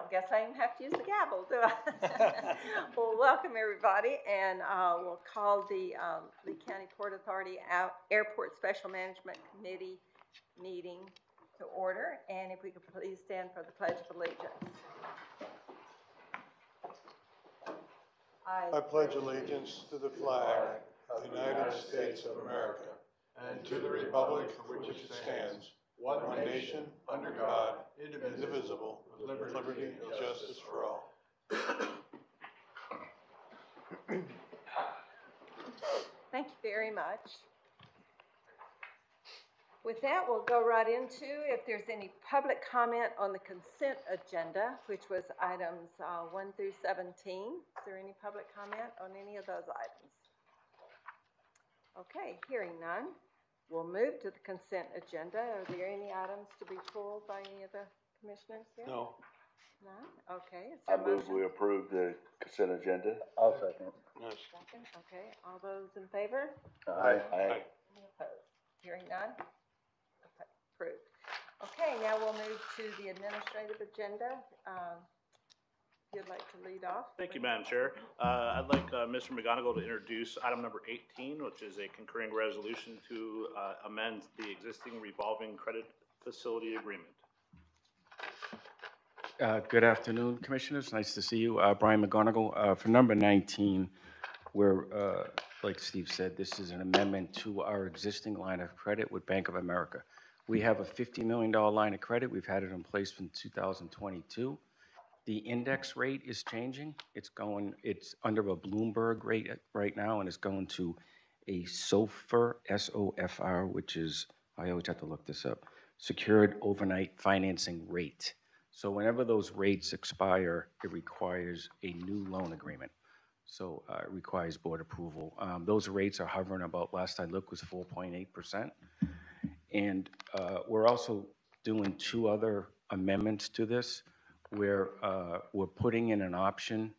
guess I even have to use the gavel, do I? Well, welcome everybody, and we'll call the Lee County Port Authority Airport Special Management Committee meeting to order, and if we could please stand for the Pledge of Allegiance. I pledge allegiance to the flag of the United States of America and to the republic for which it stands, one nation, under God, indivisible, with liberty and justice for all. Thank you very much. With that, we'll go right into if there's any public comment on the consent agenda, which was items 1 through 17. Is there any public comment on any of those items? Okay, hearing none, we'll move to the consent agenda. Are there any items to be pulled by any of the commissioners here? No. None? Okay. Is I there a move motion? we approve the consent agenda. I'll second. Yes. Second. Okay. All those in favor? Aye. Aye. Any opposed? Hearing none? Okay, approved. Okay, now we'll move to the administrative agenda. If you'd like to lead off. Thank you, Madam Chair. I'd like Mr. McGonigal to introduce item number 18, which is a concurring resolution to amend the existing revolving credit facility agreement. Good afternoon, Commissioners. Nice to see you. Brian McGonigal. For number 19, where, like Steve said, this is an amendment to our existing line of credit with Bank of America. We have a $50 million line of credit. We've had it in place since 2022. The index rate is changing. It's under a Bloomberg rate right now, and it's going to a SOFR, S-O-F-R, which is, I always have to look this up, Secured Overnight Financing Rate. So whenever those rates expire, it requires a new loan agreement. So it requires board approval. Those rates are hovering about, last I looked, was 4.8%. And we're also doing two other amendments to this, where we're putting in an option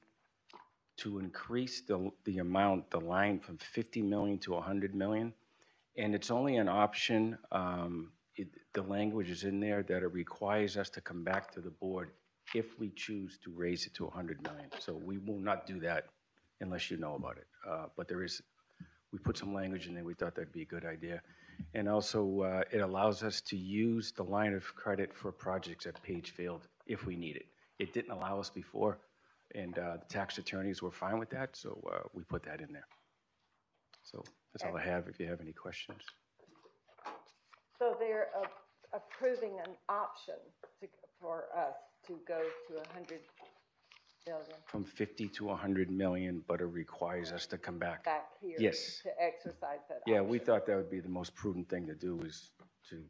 to increase the amount, the line from 50 million to 100 million. And it's only an option. The language is in there that it requires us to come back to the board if we choose to raise it to 100 million. So we will not do that unless you know about it. But we put some language in there. We thought that'd be a good idea. And also, it allows us to use the line of credit for projects at Page Field if we need it. It didn't allow us before, and the tax attorneys were fine with that, so we put that in there. So that's all I have if you have any questions. So they're approving an option for us to go to 100 million. From 50 to 100 million, but it requires us to come back. Back here. Yes. To exercise that Yeah, option. we thought that would be the most prudent thing to do, is to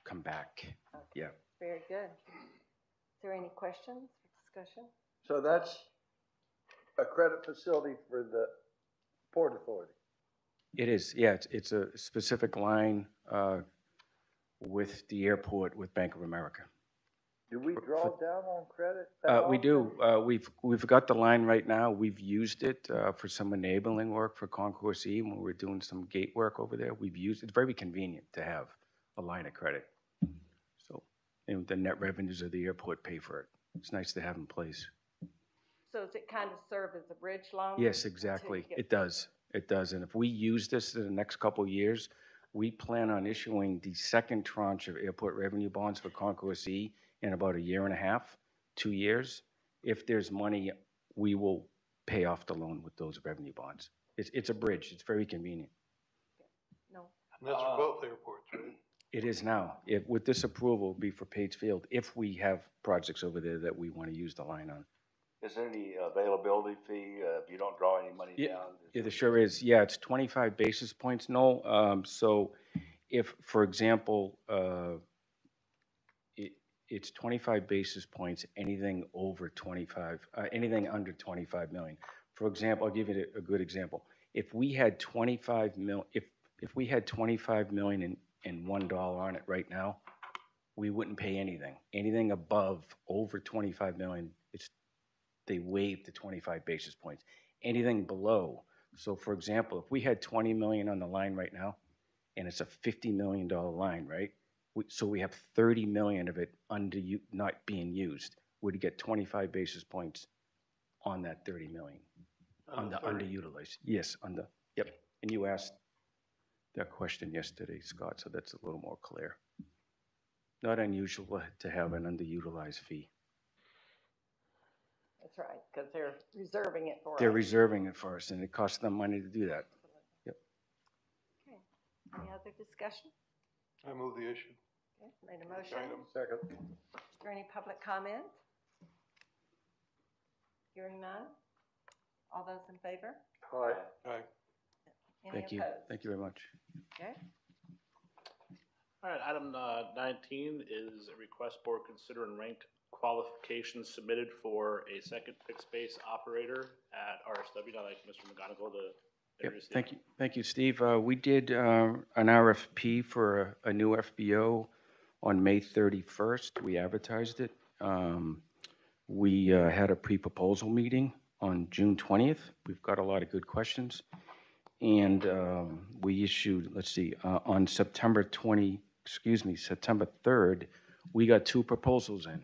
come back. Okay. Yeah. Very good. Is there any questions or discussion? So that's a credit facility for the Port Authority? It is, yeah. It's a specific line with the airport with Bank of America. Do we draw down on credit? We do. We've got the line right now. We've used it for some enabling work for Concourse E when we're doing some gate work over there. We've used it. It's very convenient to have a line of credit. So, and the net revenues of the airport pay for it. It's nice to have in place. So does it kind of serve as a bridge loan? Yes, exactly. It does. It does. And if we use this in the next couple of years, we plan on issuing the second tranche of airport revenue bonds for Concourse E in about a year and a half, 2 years. If there's money, we will pay off the loan with those revenue bonds. It's a bridge. It's very convenient. No. And that's for both airports, right? It is now. With this approval, it'll be for Page Field if we have projects over there that we want to use the line on. Is there any availability fee if you don't draw any money down? Yeah, there sure is. Yeah, it's 25 basis points, Noel. So if, for example, it's 25 basis points, anything over 25, anything under 25 million. For example, I'll give you a good example. If we had 25 mil, if we had 25 million and $1 on it right now, we wouldn't pay anything. Anything above, over 25 million, they waive the 25 basis points. Anything below, so for example, if we had 20 million on the line right now, and it's a $50 million line, right? So we have 30 million of it not being used. would get 25 basis points on that 30 million. On the 30. underutilized, yes, on the, yep. And you asked that question yesterday, Scott, so that's a little more clear. Not unusual to have an underutilized fee. That's right, because they're reserving it for us. They're reserving it for us, and it costs them money to do that. Yep. Okay, any other discussion? I move the issue. Okay, made a motion. Item. Second. Is there any public comment? Hearing none? All those in favor? Aye. Aye. Any Thank you. opposed? Thank you very much. Okay, All right, item 19 is a request for consider and ranked qualifications submitted for a second fixed base operator at RSW. I'd like Mr. McGonigal to Yep, introduce the thank you. Thank you, Steve. We did an RFP for a new FBO on May 31st. We advertised it. We had a pre-proposal meeting on June 20th. We've got a lot of good questions. And we issued, let's see, on September 3rd, we got 2 proposals in.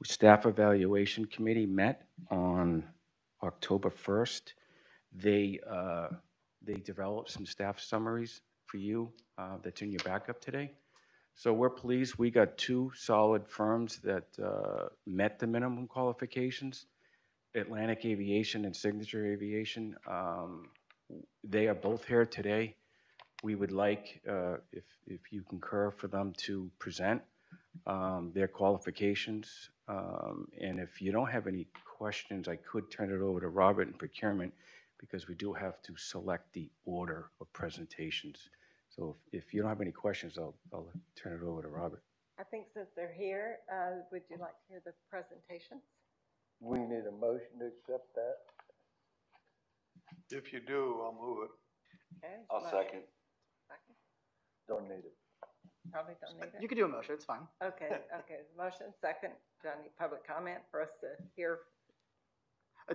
Staff Evaluation Committee met on October 1st. They developed some staff summaries for you that's in your backup today. So we're pleased. We got 2 solid firms that met the minimum qualifications, Atlantic Aviation and Signature Aviation. They are both here today. We would like, if you concur, for them to present their qualifications. And if you don't have any questions, I could turn it over to Robert in procurement, because we do have to select the order of presentations. So if you don't have any questions, I'll turn it over to Robert. I think since they're here, would you like to hear the presentations? We need a motion to accept that. If you do, I'll move it. Okay. I'll second. Second? Don't need it. Probably don't need You it. can do a motion, it's fine. Okay, motion, second. Do I need public comment for us to hear?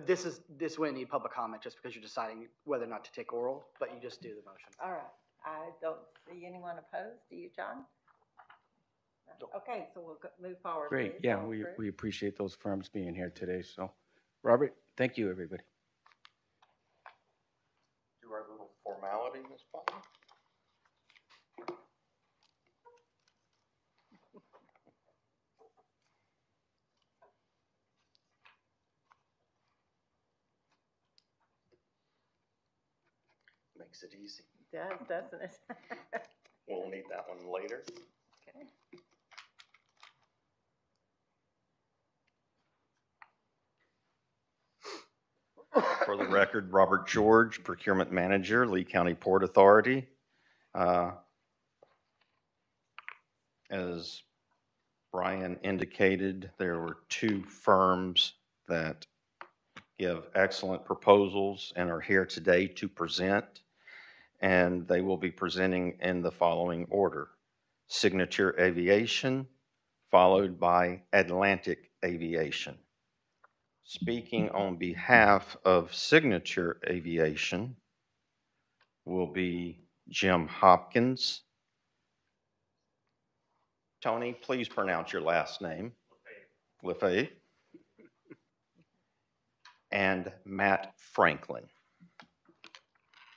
This wouldn't need public comment just because you're deciding whether or not to take oral, but you just do the motion. All right, I don't see anyone opposed. Do you, John? No. Okay, so we'll move forward. Great, please. yeah, All approved? we appreciate those firms being here today. So, Robert, thank you, everybody. Do our little formality, Ms. Butler? Makes it easy. It does, doesn't it? We'll need that one later. Okay. For the record, Robert George, Procurement Manager, Lee County Port Authority. As Brian indicated, there were 2 firms that give excellent proposals and are here today to present. And they will be presenting in the following order: Signature Aviation, followed by Atlantic Aviation. Speaking on behalf of Signature Aviation will be Jim Hopkins. Tony, please pronounce your last name. Lefebvre. And Matt Franklin.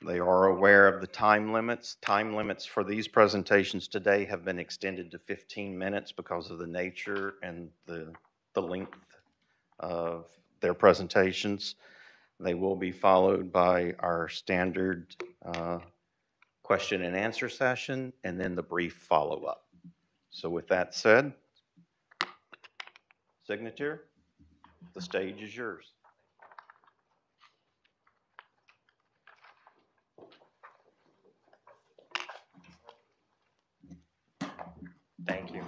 They are aware of the time limits. Time limits for these presentations today have been extended to 15 minutes because of the nature and the length of their presentations. They will be followed by our standard question and answer session, and then the brief follow-up. So with that said, Signature, the stage is yours. Thank you.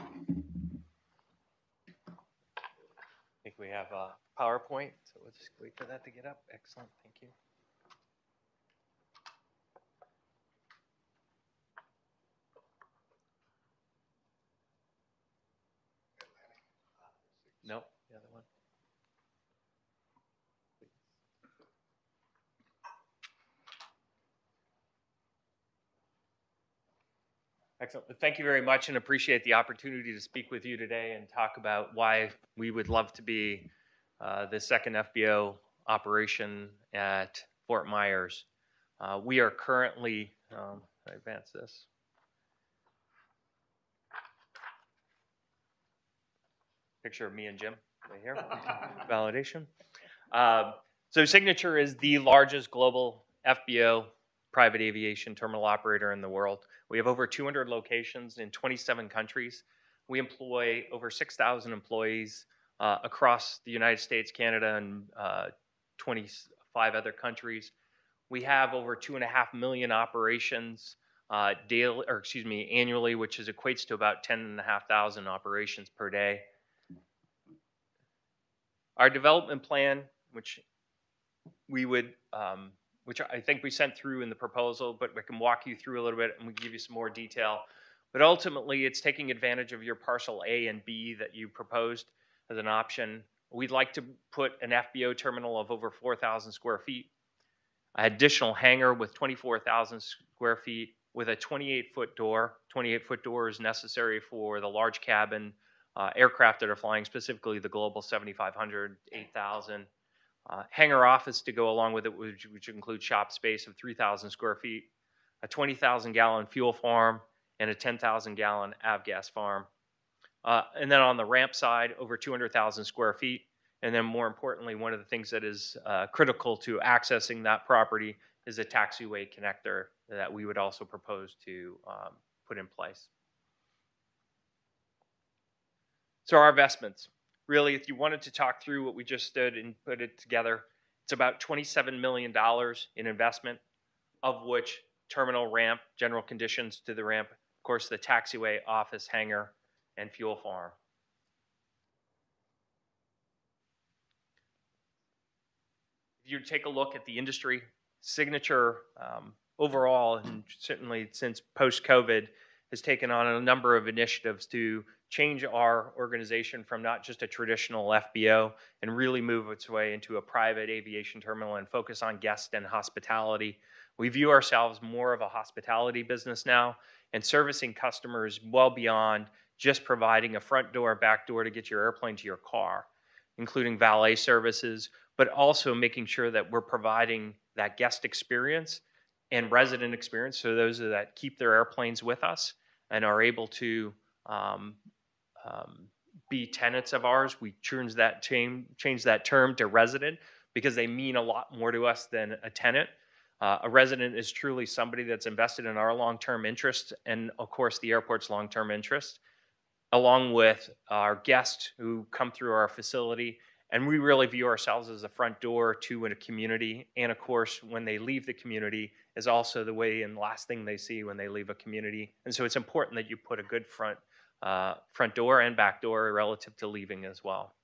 I think we have a PowerPoint, so we'll just wait for that to get up. Excellent, thank you. Nope, the other one. Excellent. Thank you very much and appreciate the opportunity to speak with you today and talk about why we would love to be the second FBO operation at Fort Myers. We are currently, advance this. Picture of me and Jim right here. Validation. So Signature is the largest global FBO private aviation terminal operator in the world. We have over 200 locations in 27 countries. We employ over 6,000 employees across the United States, Canada, and 25 other countries. We have over 2.5 million operations annually, which equates to about 10,500 operations per day. Our development plan, which I think we sent through in the proposal, but we can walk you through a little bit and we can give you some more detail. But ultimately, it's taking advantage of your parcel A and B that you proposed as an option. We'd like to put an FBO terminal of over 4,000 square feet, an additional hangar with 24,000 square feet with a 28-foot door. 28-foot door is necessary for the large cabin aircraft that are flying, specifically the Global 7500, 8000. Hangar office to go along with it, which includes shop space of 3,000 square feet, a 20,000-gallon fuel farm, and a 10,000-gallon avgas farm. And then on the ramp side, over 200,000 square feet. And then more importantly, one of the things that is critical to accessing that property is a taxiway connector that we would also propose to put in place. So our investments, really, if you wanted to talk through what we just stood and put it together, it's about $27 million in investment, of which terminal ramp, general conditions to the ramp, of course, the taxiway, office, hangar, and fuel farm. If you take a look at the industry, Signature overall, and certainly since post-COVID, has taken on a number of initiatives to change our organization from not just a traditional FBO and really move its way into a private aviation terminal and focus on guest and hospitality. We view ourselves more of a hospitality business now and servicing customers well beyond just providing a front door, back door to get your airplane to your car, including valet services, but also making sure that we're providing that guest experience and resident experience. So those that keep their airplanes with us and are able to be tenants of ours. We change that term to resident because they mean a lot more to us than a tenant. A resident is truly somebody that's invested in our long-term interest and, of course, the airport's long-term interest, along with our guests who come through our facility. And we really view ourselves as a front door to a community. And, of course, when they leave the community is also the way and last thing they see when they leave a community. And so it's important that you put a good front door and back door relative to leaving as well.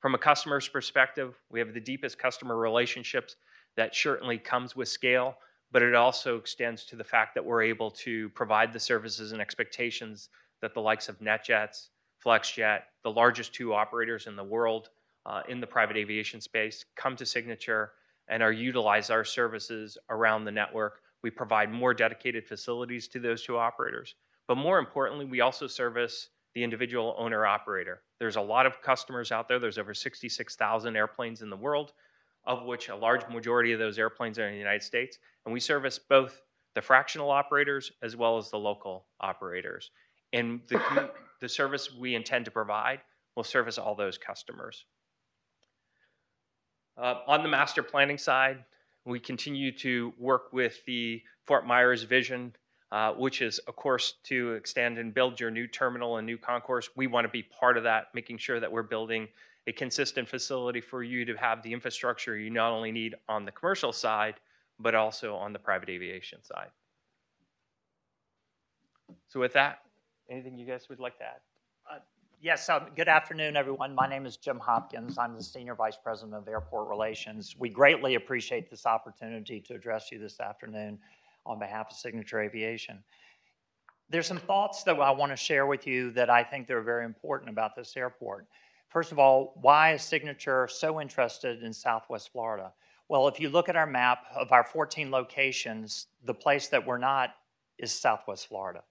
From a customer's perspective, we have the deepest customer relationships. That certainly comes with scale, but it also extends to the fact that we're able to provide the services and expectations that the likes of NetJets, FlexJet, the largest two operators in the world in the private aviation space, come to Signature and utilize our services around the network. We provide more dedicated facilities to those two operators. But more importantly, we also service the individual owner-operator. There's a lot of customers out there. There's over 66,000 airplanes in the world, of which a large majority of those airplanes are in the United States. And we service both the fractional operators as well as the local operators. And the service we intend to provide will service all those customers. On the master planning side, we continue to work with the Fort Myers vision, which is, of course, to extend and build your new terminal and new concourse. We want to be part of that, making sure that we're building a consistent facility for you to have the infrastructure you not only need on the commercial side, but also on the private aviation side. So with that, anything you guys would like to add? Yes, good afternoon, everyone. My name is Jim Hopkins. I'm the Senior Vice President of Airport Relations. We greatly appreciate this opportunity to address you this afternoon on behalf of Signature Aviation. There's some thoughts that I want to share with you that I think they're very important about this airport. First of all, why is Signature so interested in Southwest Florida? Well, if you look at our map of our 14 locations, the place that we're not is Southwest Florida.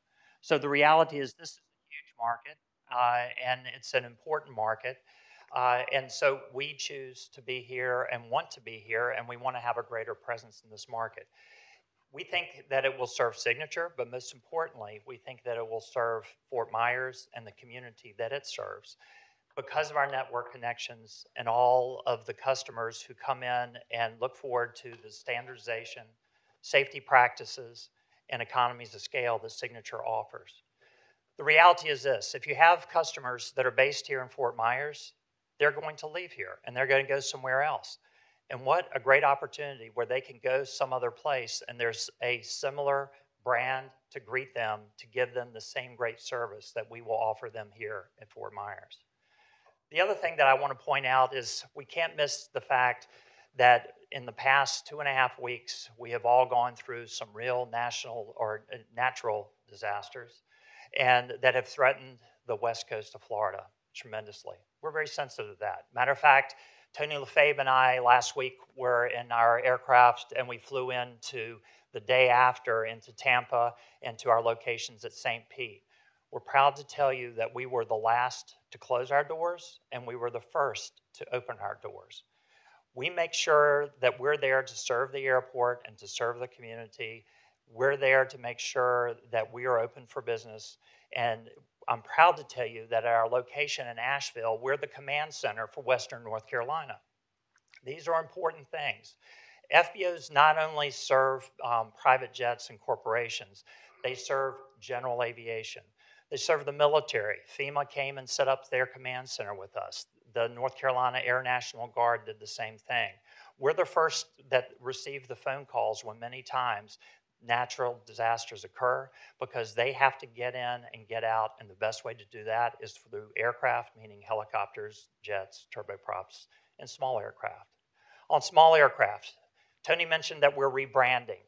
So the reality is this is a huge market, and it's an important market. And so we choose to be here and want to be here, and we want to have a greater presence in this market. We think that it will serve Signature, but most importantly, we think that it will serve Fort Myers and the community that it serves because of our network connections and all of the customers who come in and look forward to the standardization, safety practices, and economies of scale that Signature offers. The reality is this: if you have customers that are based here in Fort Myers, they're going to leave here and they're going to go somewhere else. And what a great opportunity where they can go some other place and there's a similar brand to greet them, to give them the same great service that we will offer them here at Fort Myers. The other thing that I want to point out is we can't miss the fact that in the past 2.5 weeks, we have all gone through some real national or natural disasters and that have threatened the west coast of Florida tremendously. We're very sensitive to that. Matter of fact, Tony Lefebvre and I last week were in our aircraft and we flew into the day after into Tampa and to our locations at St. Pete. We're proud to tell you that we were the last to close our doors and we were the first to open our doors. We make sure that we're there to serve the airport and to serve the community. We're there to make sure that we are open for business. And I'm proud to tell you that at our location in Asheville, we're the command center for Western North Carolina. These are important things. FBOs not only serve private jets and corporations, they serve general aviation. They serve the military. FEMA came and set up their command center with us. The North Carolina Air National Guard did the same thing. We're the first that received the phone calls when many times natural disasters occur because they have to get in and get out, and the best way to do that is through aircraft, meaning helicopters, jets, turboprops, and small aircraft. On small aircraft, Tony mentioned that we're rebranding.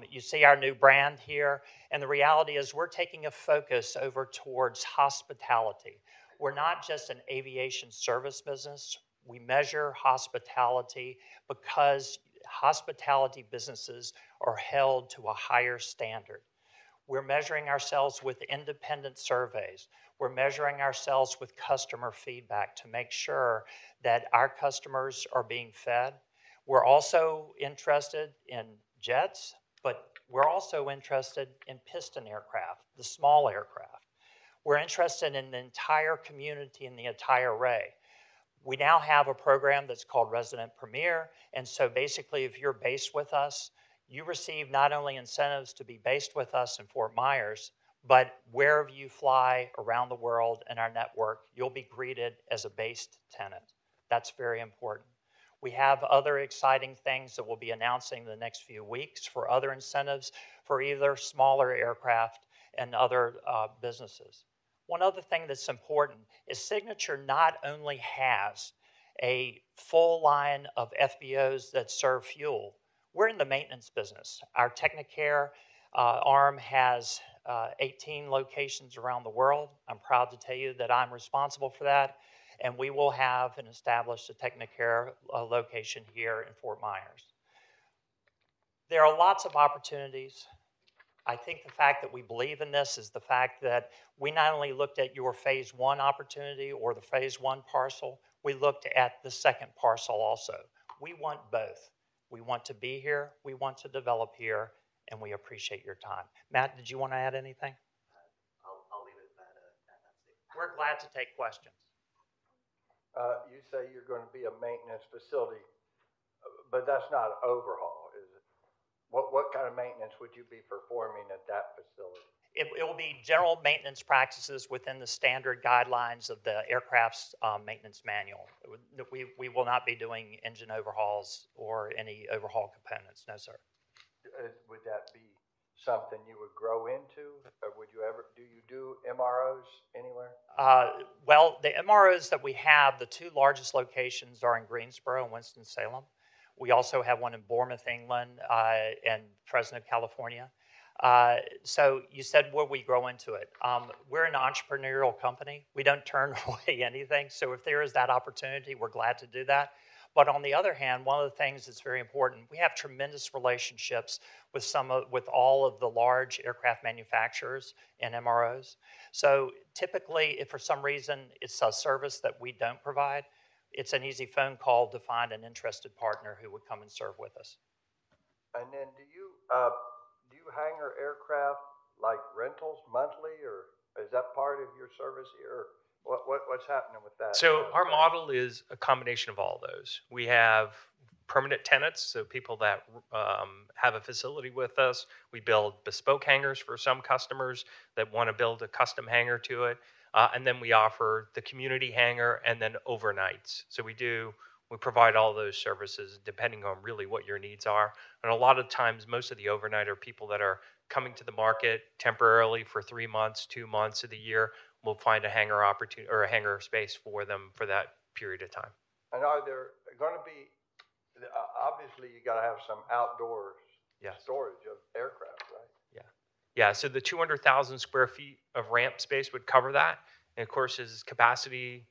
You see our new brand here, and the reality is we're taking a focus over towards hospitality. We're not just an aviation service business. We measure hospitality because hospitality businesses are held to a higher standard. We're measuring ourselves with independent surveys. We're measuring ourselves with customer feedback to make sure that our customers are being fed. We're also interested in jets, but we're also interested in piston aircraft, the small aircraft. We're interested in the entire community and the entire array. We now have a program that's called Resident Premier, and so basically if you're based with us, you receive not only incentives to be based with us in Fort Myers, but wherever you fly around the world in our network, you'll be greeted as a based tenant. That's very important. We have other exciting things that we'll be announcing in the next few weeks for other incentives for either smaller aircraft and other businesses. One other thing that's important is Signature not only has a full line of FBOs that serve fuel, we're in the maintenance business. Our Technicare arm has 18 locations around the world. I'm proud to tell you that I'm responsible for that, and we will have and establish a Technicare location here in Fort Myers. There are lots of opportunities. I think the fact that we believe in this is the fact that we not only looked at your phase 1 opportunity or the phase 1 parcel, we looked at the second parcel also. We want both. We want to be here, we want to develop here, and we appreciate your time. Matt, did you want to add anything? I'll leave it at that statement. We're glad to take questions. You say you're going to be a maintenance facility, but that's not an overhaul, is it? What kind of maintenance would you be performing at that facility? It will be general maintenance practices within the standard guidelines of the aircraft's maintenance manual. We will not be doing engine overhauls or any overhaul components, no sir. Would that be something you would grow into? Or would you ever, do you do MROs anywhere? Well, the MROs that we have, the 2 largest locations are in Greensboro and Winston-Salem. We also have one in Bournemouth, England, and Fresno, California. So you said, will we grow into it? We're an entrepreneurial company. We don't turn away anything. So if there is that opportunity, we're glad to do that. But on the other hand, one of the things that's very important, we have tremendous relationships with with all of the large aircraft manufacturers and MROs. So typically, if for some reason it's a service that we don't provide, it's an easy phone call to find an interested partner who would come and serve with us. And then do you hangar aircraft like rentals monthly, or is that part of your service here? Or what's happening with that? So our aspect? model is a combination of all those. We have permanent tenants, so people that have a facility with us. We build bespoke hangars for some customers that want to build a custom hangar to it. And then we offer the community hangar and then overnights. So we provide all those services depending on really what your needs are. And a lot of times, most of the overnight are people that are coming to the market temporarily for 3 months, 2 months of the year. We'll find a hangar opportunity or a hangar space for them for that period of time. And are there going to be, obviously you got to have some outdoors Yes. storage of aircraft, right? Yeah, so the 200,000 square feet of ramp space would cover that. And of course, as capacity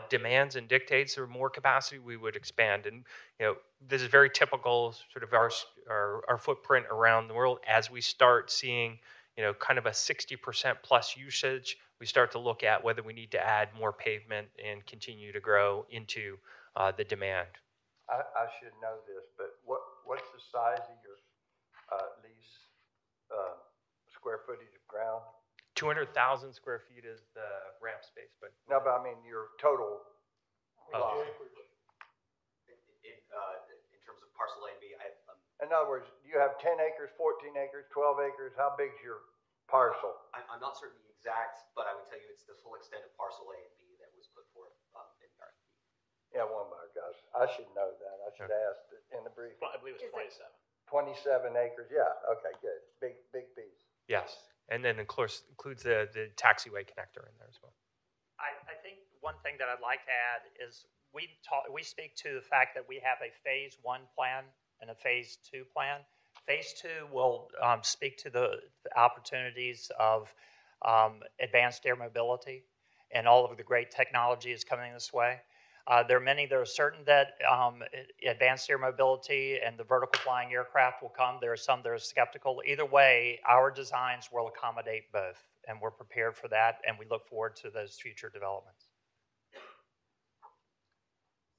demands and dictates or more capacity, we would expand. And this is very typical sort of our footprint around the world. As we start seeing kind of a 60% plus usage, we start to look at whether we need to add more pavement and continue to grow into the demand. I should know this, but what's the size of your lease square footage of ground? 200,000 square feet is the ramp space, but No, but I mean your total. Oh. In terms of parcel A and B, I have, In other words, you have 10 acres, 14 acres, 12 acres. How big's your parcel? I'm not certain the exact, but I would tell you it's the full extent of parcel A and B that was put forth in the RFP. Yeah, one my gosh, I should know that. I should ask in the briefing. I believe it's 27. 27 acres. Yeah. Okay. Good. Big piece. yes. And then, of course, includes the taxiway connector in there as well. I think one thing that I'd like to add is we speak to the fact that we have a phase 1 plan and a phase 2 plan. Phase 2 will speak to the opportunities of advanced air mobility and all of the great technology is coming this way. There are many that are certain that advanced air mobility and the vertical flying aircraft will come. There are some that are skeptical. Either way, our designs will accommodate both, and we're prepared for that, and we look forward to those future developments.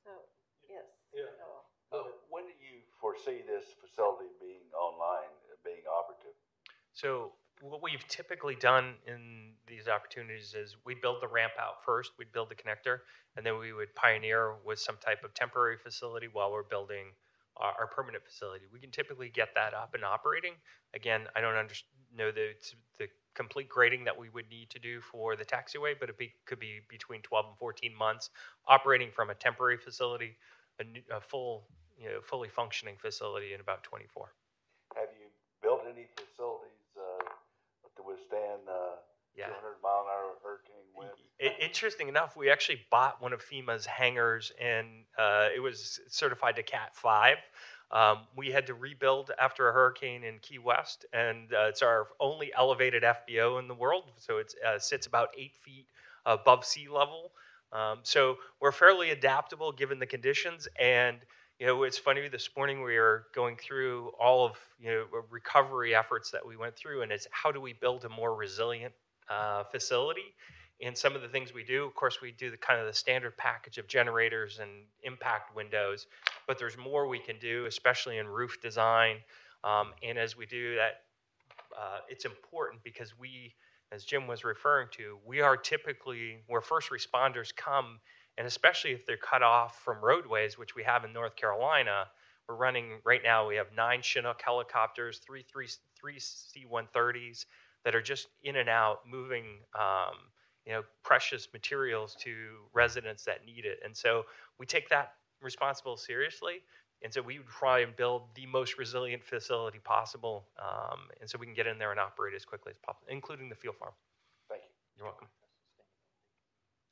So, yes. Yeah. Noah. When do you foresee this facility being online, being operative? So what we've typically done in these opportunities is we build the ramp out first, we'd build the connector, and then we would pioneer with some type of temporary facility while we're building our permanent facility. We can typically get that up and operating. Again, I don't know the complete grading that we would need to do for the taxiway, but could be between 12 and 14 months operating from a temporary facility, a fully functioning facility in about 24. Have you built any facilities to withstand 200-mile-an-hour hurricane wind? Interesting enough, we actually bought one of FEMA's hangars, and it was certified to Cat 5. We had to rebuild after a hurricane in Key West, and it's our only elevated FBO in the world. So it sits about 8 feet above sea level. So we're fairly adaptable given the conditions. And it's funny, this morning we were going through all of recovery efforts that we went through, and it's how do we build a more resilient facility. And some of the things we do, of course, we do the kind of the standard package of generators and impact windows, but there's more we can do, especially in roof design. And as we do that, it's important because we, as Jim was referring to, we are typically where first responders come, and especially if they're cut off from roadways, which we have in North Carolina. We're running right now, we have 9 Chinook helicopters, three C-130s that are just in and out moving precious materials to residents that need it. And so we take that responsibility seriously. And so we would try and build the most resilient facility possible. And so we can get in there and operate as quickly as possible, including the fuel farm. Thank you. You're welcome.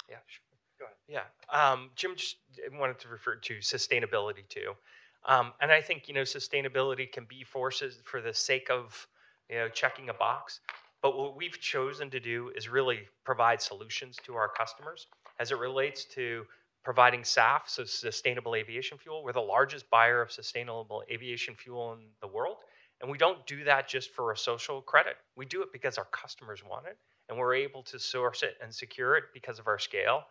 Yeah, sure. Go ahead. Yeah. Jim just wanted to refer to sustainability too. And I think, sustainability can be forces for the sake of, checking a box. But what we've chosen to do is really provide solutions to our customers as it relates to providing SAF, so sustainable aviation fuel. We're the largest buyer of sustainable aviation fuel in the world. And we don't do that just for a social credit. We do it because our customers want it, and we're able to source it and secure it because of our scale.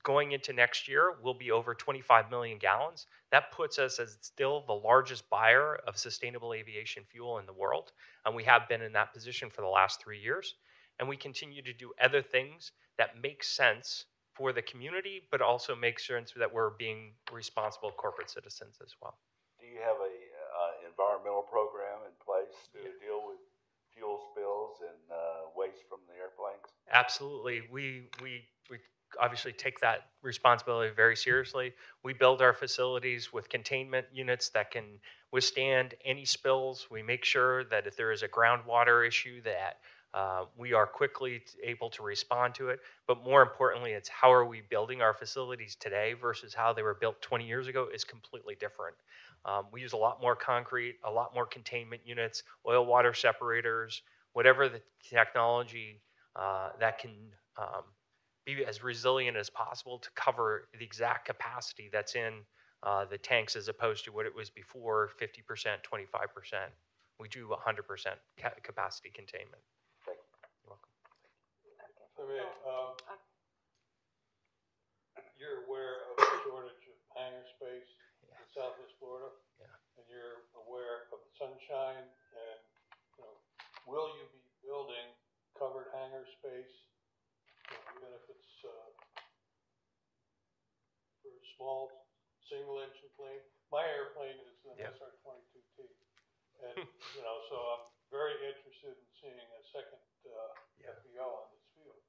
Going into next year, we'll be over 25 million gallons. That puts us as still the largest buyer of sustainable aviation fuel in the world. And we have been in that position for the last 3 years. And we continue to do other things that make sense for the community, but also make sense that we're being responsible corporate citizens as well. Do you have a environmental program in place to deal with fuel spills and waste from the airplanes? Absolutely. We obviously take that responsibility very seriously. We build our facilities with containment units that can withstand any spills. We make sure that if there is a groundwater issue that we are quickly able to respond to it. But more importantly, it's how are we building our facilities today versus how they were built 20 years ago is completely different. We use a lot more concrete, a lot more containment units, oil water separators, whatever the technology that can be as resilient as possible to cover the exact capacity that's in the tanks as opposed to what it was before, 50%, 25%. We do 100% capacity containment. You're welcome. I mean, you're aware of the shortage of hangar space in Southwest Florida? Yeah. And you're aware of the sunshine and, will you be building covered hangar space, even if it's for a small single engine plane? My airplane is an SR-22T, and so I'm very interested in seeing a second FBO on this field,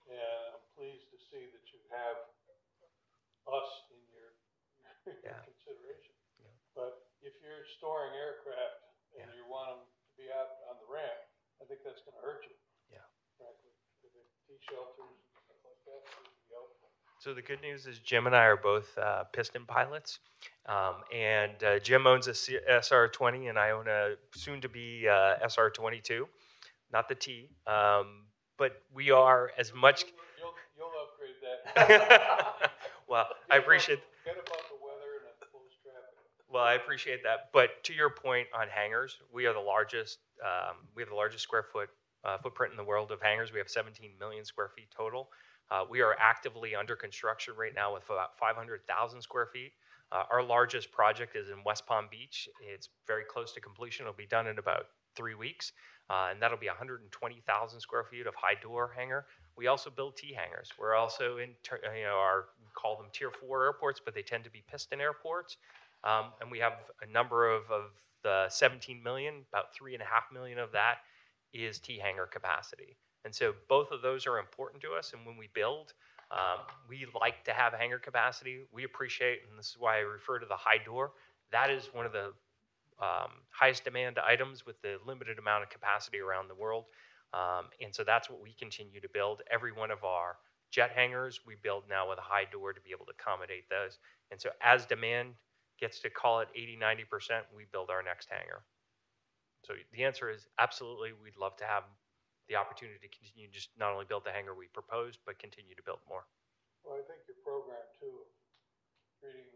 and I'm pleased to see that you have us in your consideration. Yeah. But if you're storing aircraft and you want them to be out on the ramp, I think that's going to hurt you. Yeah. Frankly, the T-shelters and stuff like that would be helpful. So the good news is Jim and I are both piston pilots, and Jim owns a SR-20, and I own a soon-to-be SR-22, not the T, but we are as much. You'll upgrade that. Well, I appreciate. Get above the weather and it flows traffic. Well, I appreciate that, but to your point on hangars, we are the largest. We have the largest square footprint in the world of hangars. We have 17 million square feet total. We are actively under construction right now with about 500,000 square feet. Our largest project is in West Palm Beach. It's very close to completion. It'll be done in about 3 weeks, and that'll be 120,000 square feet of high door hangar. We also build T hangars. We're also in, we call them tier 4 airports, but they tend to be piston airports. And we have a number of the 17 million, about 3.5 million of that is T hangar capacity. And so both of those are important to us. And when we build, we like to have hangar capacity. We appreciate, and this is why I refer to the high door, that is one of the highest demand items with the limited amount of capacity around the world. And so that's what we continue to build. Every one of our jet hangars, we build now with a high door to be able to accommodate those. And so as demand gets to call it 80-90%, we build our next hangar. So the answer is absolutely, we'd love to have the opportunity to continue just not only build the hangar we proposed, but continue to build more. Well, I think your program too, treating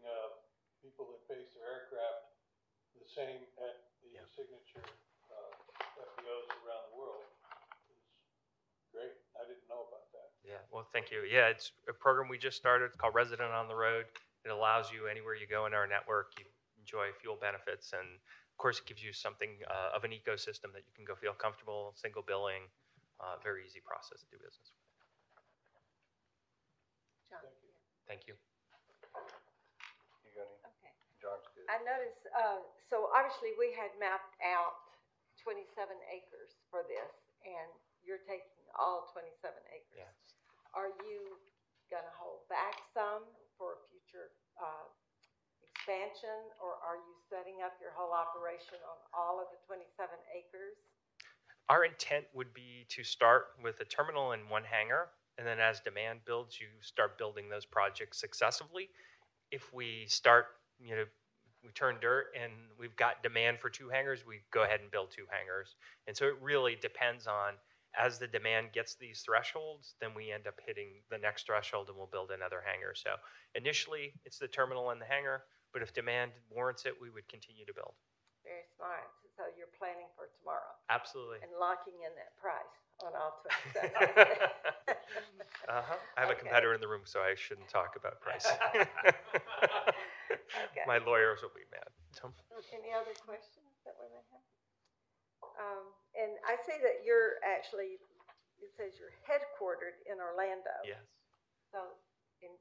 people that base their aircraft the same at the signature FBOs around the world is great. I didn't know about that. Yeah, well, thank you. Yeah, it's a program we just started called Resident on the Road. It allows you anywhere you go in our network, you enjoy fuel benefits, and of course, it gives you something of an ecosystem that you can go feel comfortable, single billing, very easy process to do business with. John. Thank you. You got any? Okay. John's good. I noticed, so obviously we had mapped out 27 acres for this, and you're taking all 27 acres. Yes. Are you gonna hold back some for future expansion, or are you setting up your whole operation on all of the 27 acres? Our intent would be to start with a terminal and one hangar, and then as demand builds, you start building those projects successively. If we start, we turn dirt and we've got demand for 2 hangars, we go ahead and build 2 hangars. And so it really depends on As the demand gets these thresholds, then we end up hitting the next threshold and we'll build another hangar. So initially, it's the terminal and the hangar, but if demand warrants it, we would continue to build. Very smart. So you're planning for tomorrow Absolutely. and locking in that price on all 27. I have a Okay. competitor in the room, so I shouldn't talk about price. Okay. My lawyers will be mad. Any other questions that we may have? And I see that you're actually, it says you're headquartered in Orlando. Yes. So,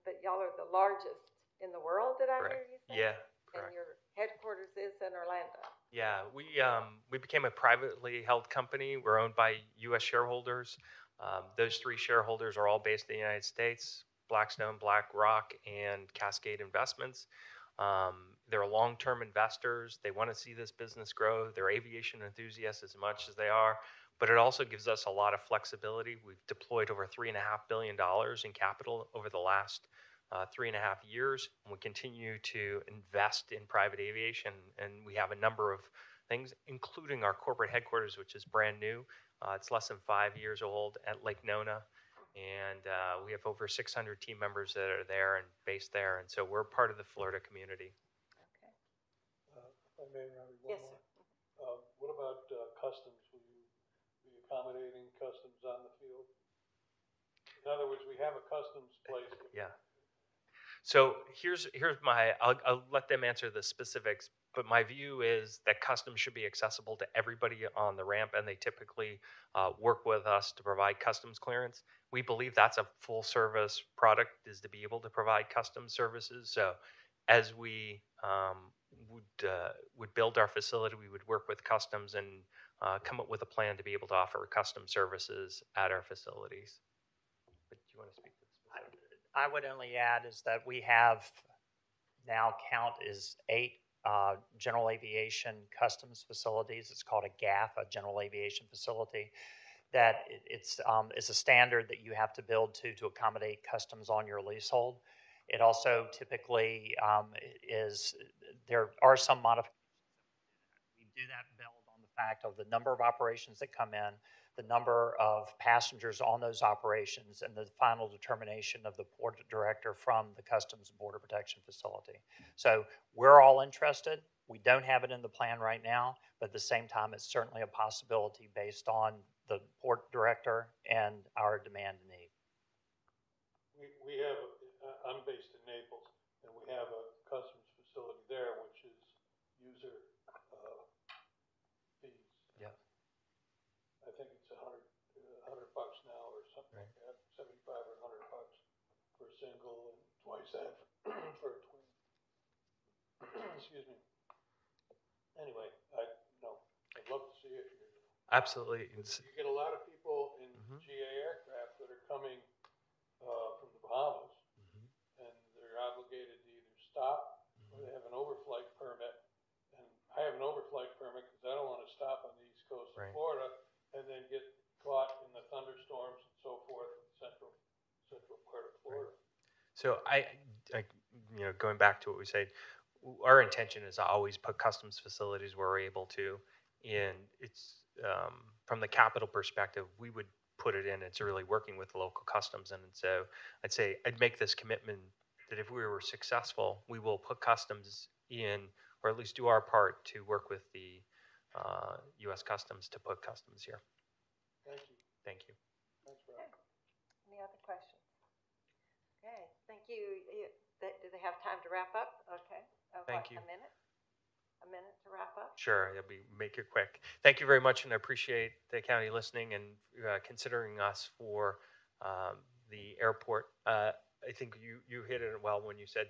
but y'all are the largest in the world, did I hear Correct. you say? Yeah. And Correct. your headquarters is in Orlando. Yeah, we became a privately held company. We're owned by U.S. shareholders. Those three shareholders are all based in the United States: Blackstone, BlackRock, and Cascade Investments. They're long-term investors. They want to see this business grow. They're aviation enthusiasts as much as they are, but it also gives us a lot of flexibility. We've deployed over $3.5 billion in capital over the last 3.5 years, and we continue to invest in private aviation. And we have a number of things, including our corporate headquarters, which is brand new. It's less than 5 years old at Lake Nona, and we have over 600 team members that are there and based there. And so we're part of the Florida community. Okay. If I may, Robbie, Yes, one sir. more. What about customs? Will you be accommodating customs on the field? In other words, we have a customs place. Yeah. So here's I'll let them answer the specifics, but my view is that customs should be accessible to everybody on the ramp, and they typically work with us to provide customs clearance. We believe that's a full service product, is to be able to provide customs services. So as we would build our facility, we would work with customs and come up with a plan to be able to offer customs services at our facilities. But do you want to speak to the specifics? I would only add is that we have now count is 8 general aviation customs facilities. It's called a GAF, a general aviation facility. That it's a standard that you have to build to accommodate customs on your leasehold. It also typically there are some modifications. We do that build on the fact of the number of operations that come in, the number of passengers on those operations, and the final determination of the port director from the Customs and Border Protection Facility. So we're all interested. We don't have it in the plan right now, but at the same time, it's certainly a possibility based on the port director and our demand and need. We have, I'm based in Naples, and we have a customs facility there, which is user fees. Yeah. I think it's $100 now or something like that, 75 or $100 for a single, and twice that for a twin. Excuse me. Anyway, I'd love to see it here. Absolutely. You get a lot of people in GA aircraft that are coming from the Bahamas, and they're obligated to either stop or they have an overflight permit. And I have an overflight permit because I don't want to stop on the east coast of Florida and then get caught in the thunderstorms and so forth in the central part of Florida. So going back to what we said, our intention is to always put customs facilities where we're able to, and it's from the capital perspective, we would put it in. It's really working with the local customs, and so I'd make this commitment that if we were successful, we will put customs in, or at least do our part to work with the U.S. Customs to put customs here. Thank you. Thank you. Thanks, Rob. Any other questions? Okay, thank you. Do they have time to wrap up? Okay. Thank you. A minute? A minute to wrap up? Sure, make it quick. Thank you very much, and I appreciate the county listening and considering us for the airport. I think you hit it well when you said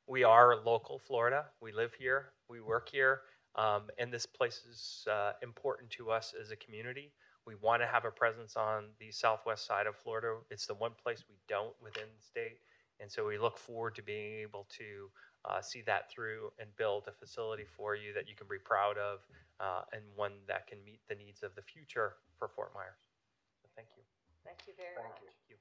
we are local Florida. We live here, we work here, and this place is important to us as a community. We want to have a presence on the southwest side of Florida. It's the one place we don't within the state, and so we look forward to being able to see that through and build a facility for you that you can be proud of, and one that can meet the needs of the future for Fort Myers. So thank you. Thank you very much. Thank you.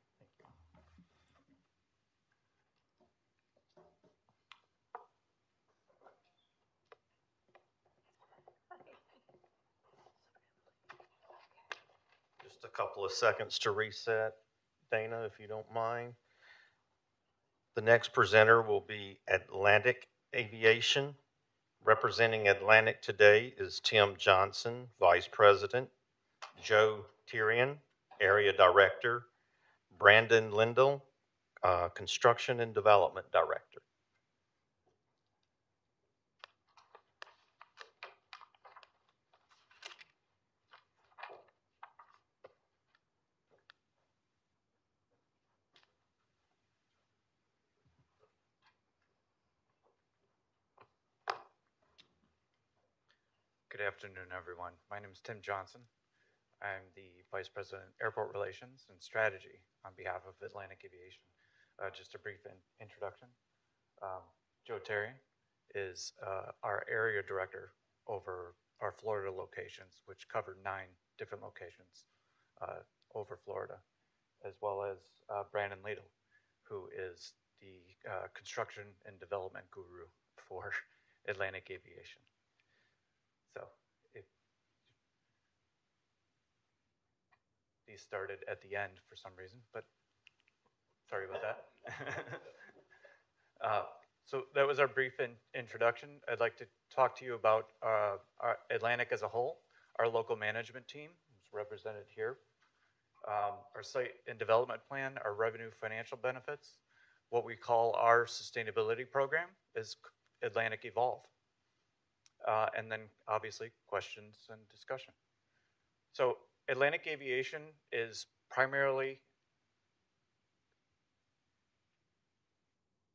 Just a couple of seconds to reset, Dana, if you don't mind. The next presenter will be Atlantic Aviation. Representing Atlantic today is Tim Johnson, Vice President, Joe Tyrion, Area Director, Brandon Lindell, Construction and Development Director. Good afternoon, everyone. My name is Tim Johnson. I'm the Vice President, Airport Relations and Strategy on behalf of Atlantic Aviation. Just a brief introduction. Joe Terrian is our Area Director over our Florida locations, which cover 9 different locations over Florida, as well as Brandon Lidl, who is the Construction and Development Guru for Atlantic Aviation. So if these started at the end for some reason, but sorry about that. So that was our brief introduction. I'd like to talk to you about our Atlantic as a whole, our local management team, who's represented here, our site and development plan, our revenue financial benefits, what we call our sustainability program is Atlantic Evolve. And then obviously questions and discussion. So Atlantic Aviation is primarily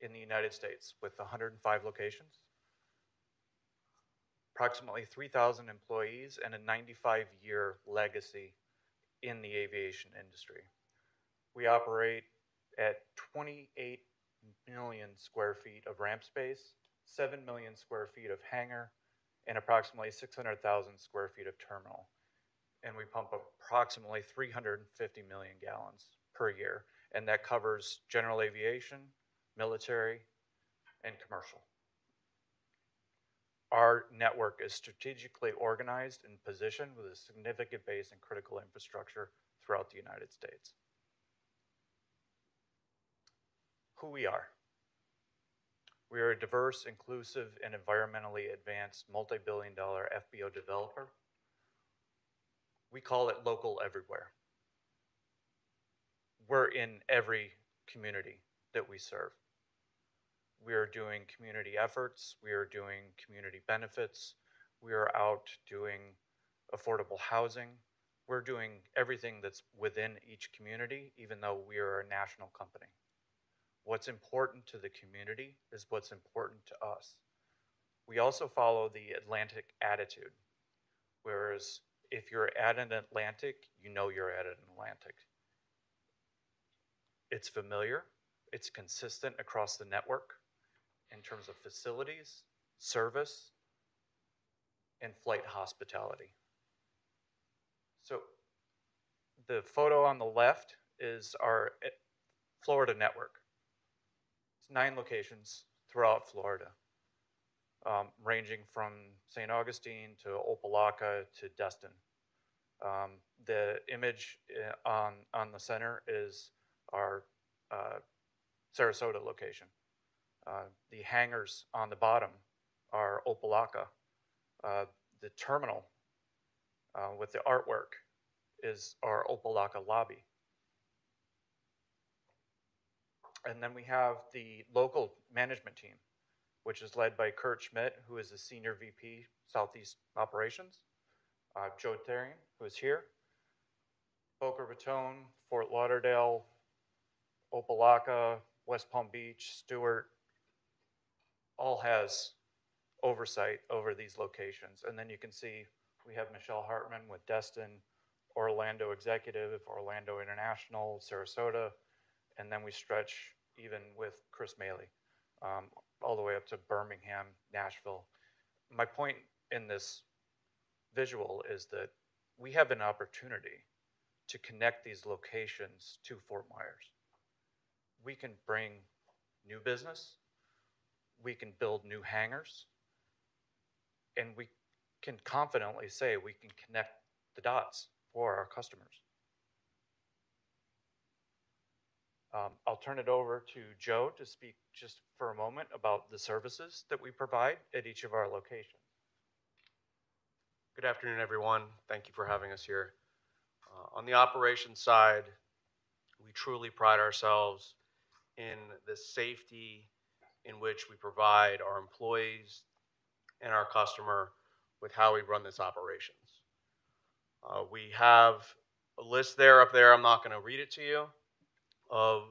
in the United States with 105 locations, approximately 3,000 employees, and a 95-year legacy in the aviation industry. We operate at 28 million square feet of ramp space, 7 million square feet of hangar, and approximately 600,000 square feet of terminal. And we pump approximately 350 million gallons per year. And that covers general aviation, military, and commercial. Our network is strategically organized and positioned with a significant base and critical infrastructure throughout the United States. Who we are. We are a diverse, inclusive, and environmentally advanced multi-billion-dollar FBO developer. We call it local everywhere. We're in every community that we serve. We are doing community efforts. We are doing community benefits. We are out doing affordable housing. We're doing everything that's within each community, even though we are a national company. What's important to the community is what's important to us. We also follow the Atlantic attitude, whereas if you're at an Atlantic, you know you're at an Atlantic. It's familiar, it's consistent across the network in terms of facilities, service, and flight hospitality. So the photo on the left is our Florida network. 9 locations throughout Florida, ranging from St. Augustine to Opelika to Destin. The image on the center is our Sarasota location. The hangars on the bottom are Opelika. The terminal with the artwork is our Opelika lobby. And then we have the local management team, which is led by Kurt Schmidt, who is the Senior VP Southeast Operations, Joe Terrian, who is here, Boca Raton, Fort Lauderdale, Opelika, West Palm Beach, Stewart, all has oversight over these locations. And then you can see we have Michelle Hartman with Destin, Orlando Executive, Orlando International, Sarasota, and then we stretch even with Chris Maley, all the way up to Birmingham, Nashville. My point in this visual is that we have an opportunity to connect these locations to Fort Myers. We can bring new business, we can build new hangars, and we can confidently say we can connect the dots for our customers. I'll turn it over to Joe to speak just for a moment about the services that we provide at each of our locations. Good afternoon, everyone. Thank you for having us here. On the operations side, we truly pride ourselves in the safety in which we provide our employees and our customer with how we run this operations. We have a list there up there. I'm not going to read it to you of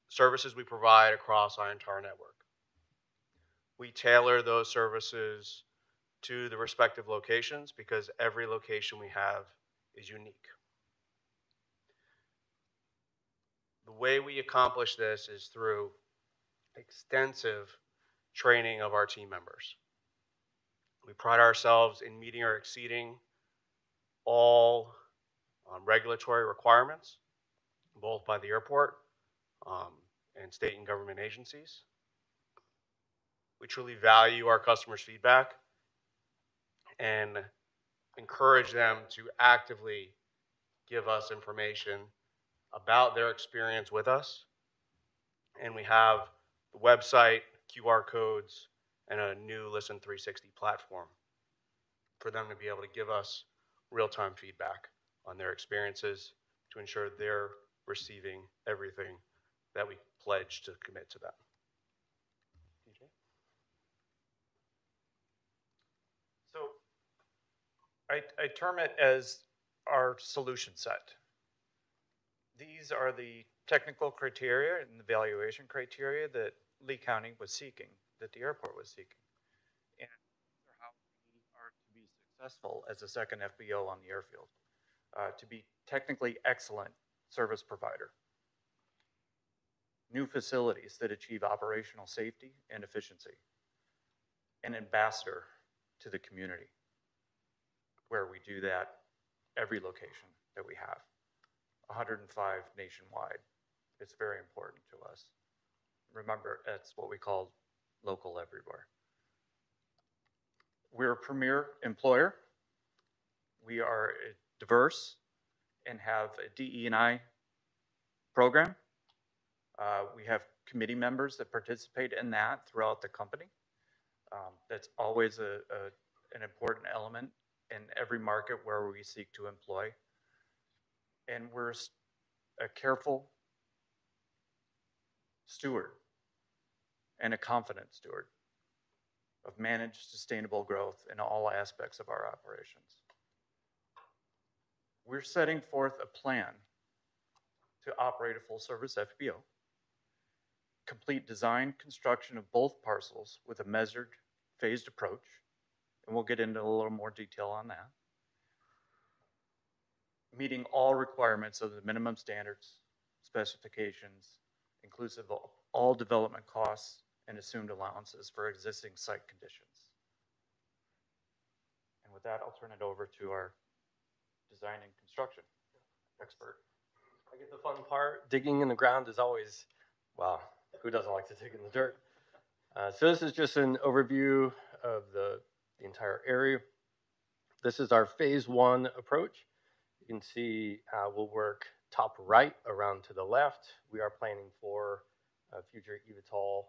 services we provide across our entire network. We tailor those services to the respective locations because every location we have is unique. The way we accomplish this is through extensive training of our team members. We pride ourselves in meeting or exceeding all regulatory requirements, both by the airport and state and government agencies. We truly value our customers' feedback and encourage them to actively give us information about their experience with us. And we have the website, QR codes, and a new Listen 360 platform for them to be able to give us real-time feedback on their experiences to ensure they're receiving everything that we pledge to commit to them. So I term it as our solution set. These are the technical criteria and the valuation criteria that Lee County was seeking, that the airport was seeking. And these are how we are to be successful as a second FBO on the airfield, to be technically excellent service provider. New facilities that achieve operational safety and efficiency. An ambassador to the community, where we do that every location that we have. 105 nationwide. It's very important to us. Remember, it's what we call local everywhere. We're a premier employer. We are diverse and have a DE&I program. We have committee members that participate in that throughout the company. That's always an important element in every market where we seek to employ. And we're a careful steward and a confident steward of managed sustainable growth in all aspects of our operations. We're setting forth a plan to operate a full-service FBO, complete design construction of both parcels with a measured, phased approach, and we'll get into a little more detail on that. Meeting all requirements of the minimum standards, specifications, inclusive of all development costs and assumed allowances for existing site conditions. And with that, I'll turn it over to our design and construction expert. I get the fun part. Digging in the ground is always, well, who doesn't like to dig in the dirt? So this is just an overview of the entire area. This is our phase one approach. You can see we'll work top right around to the left. We are planning for future eVTOL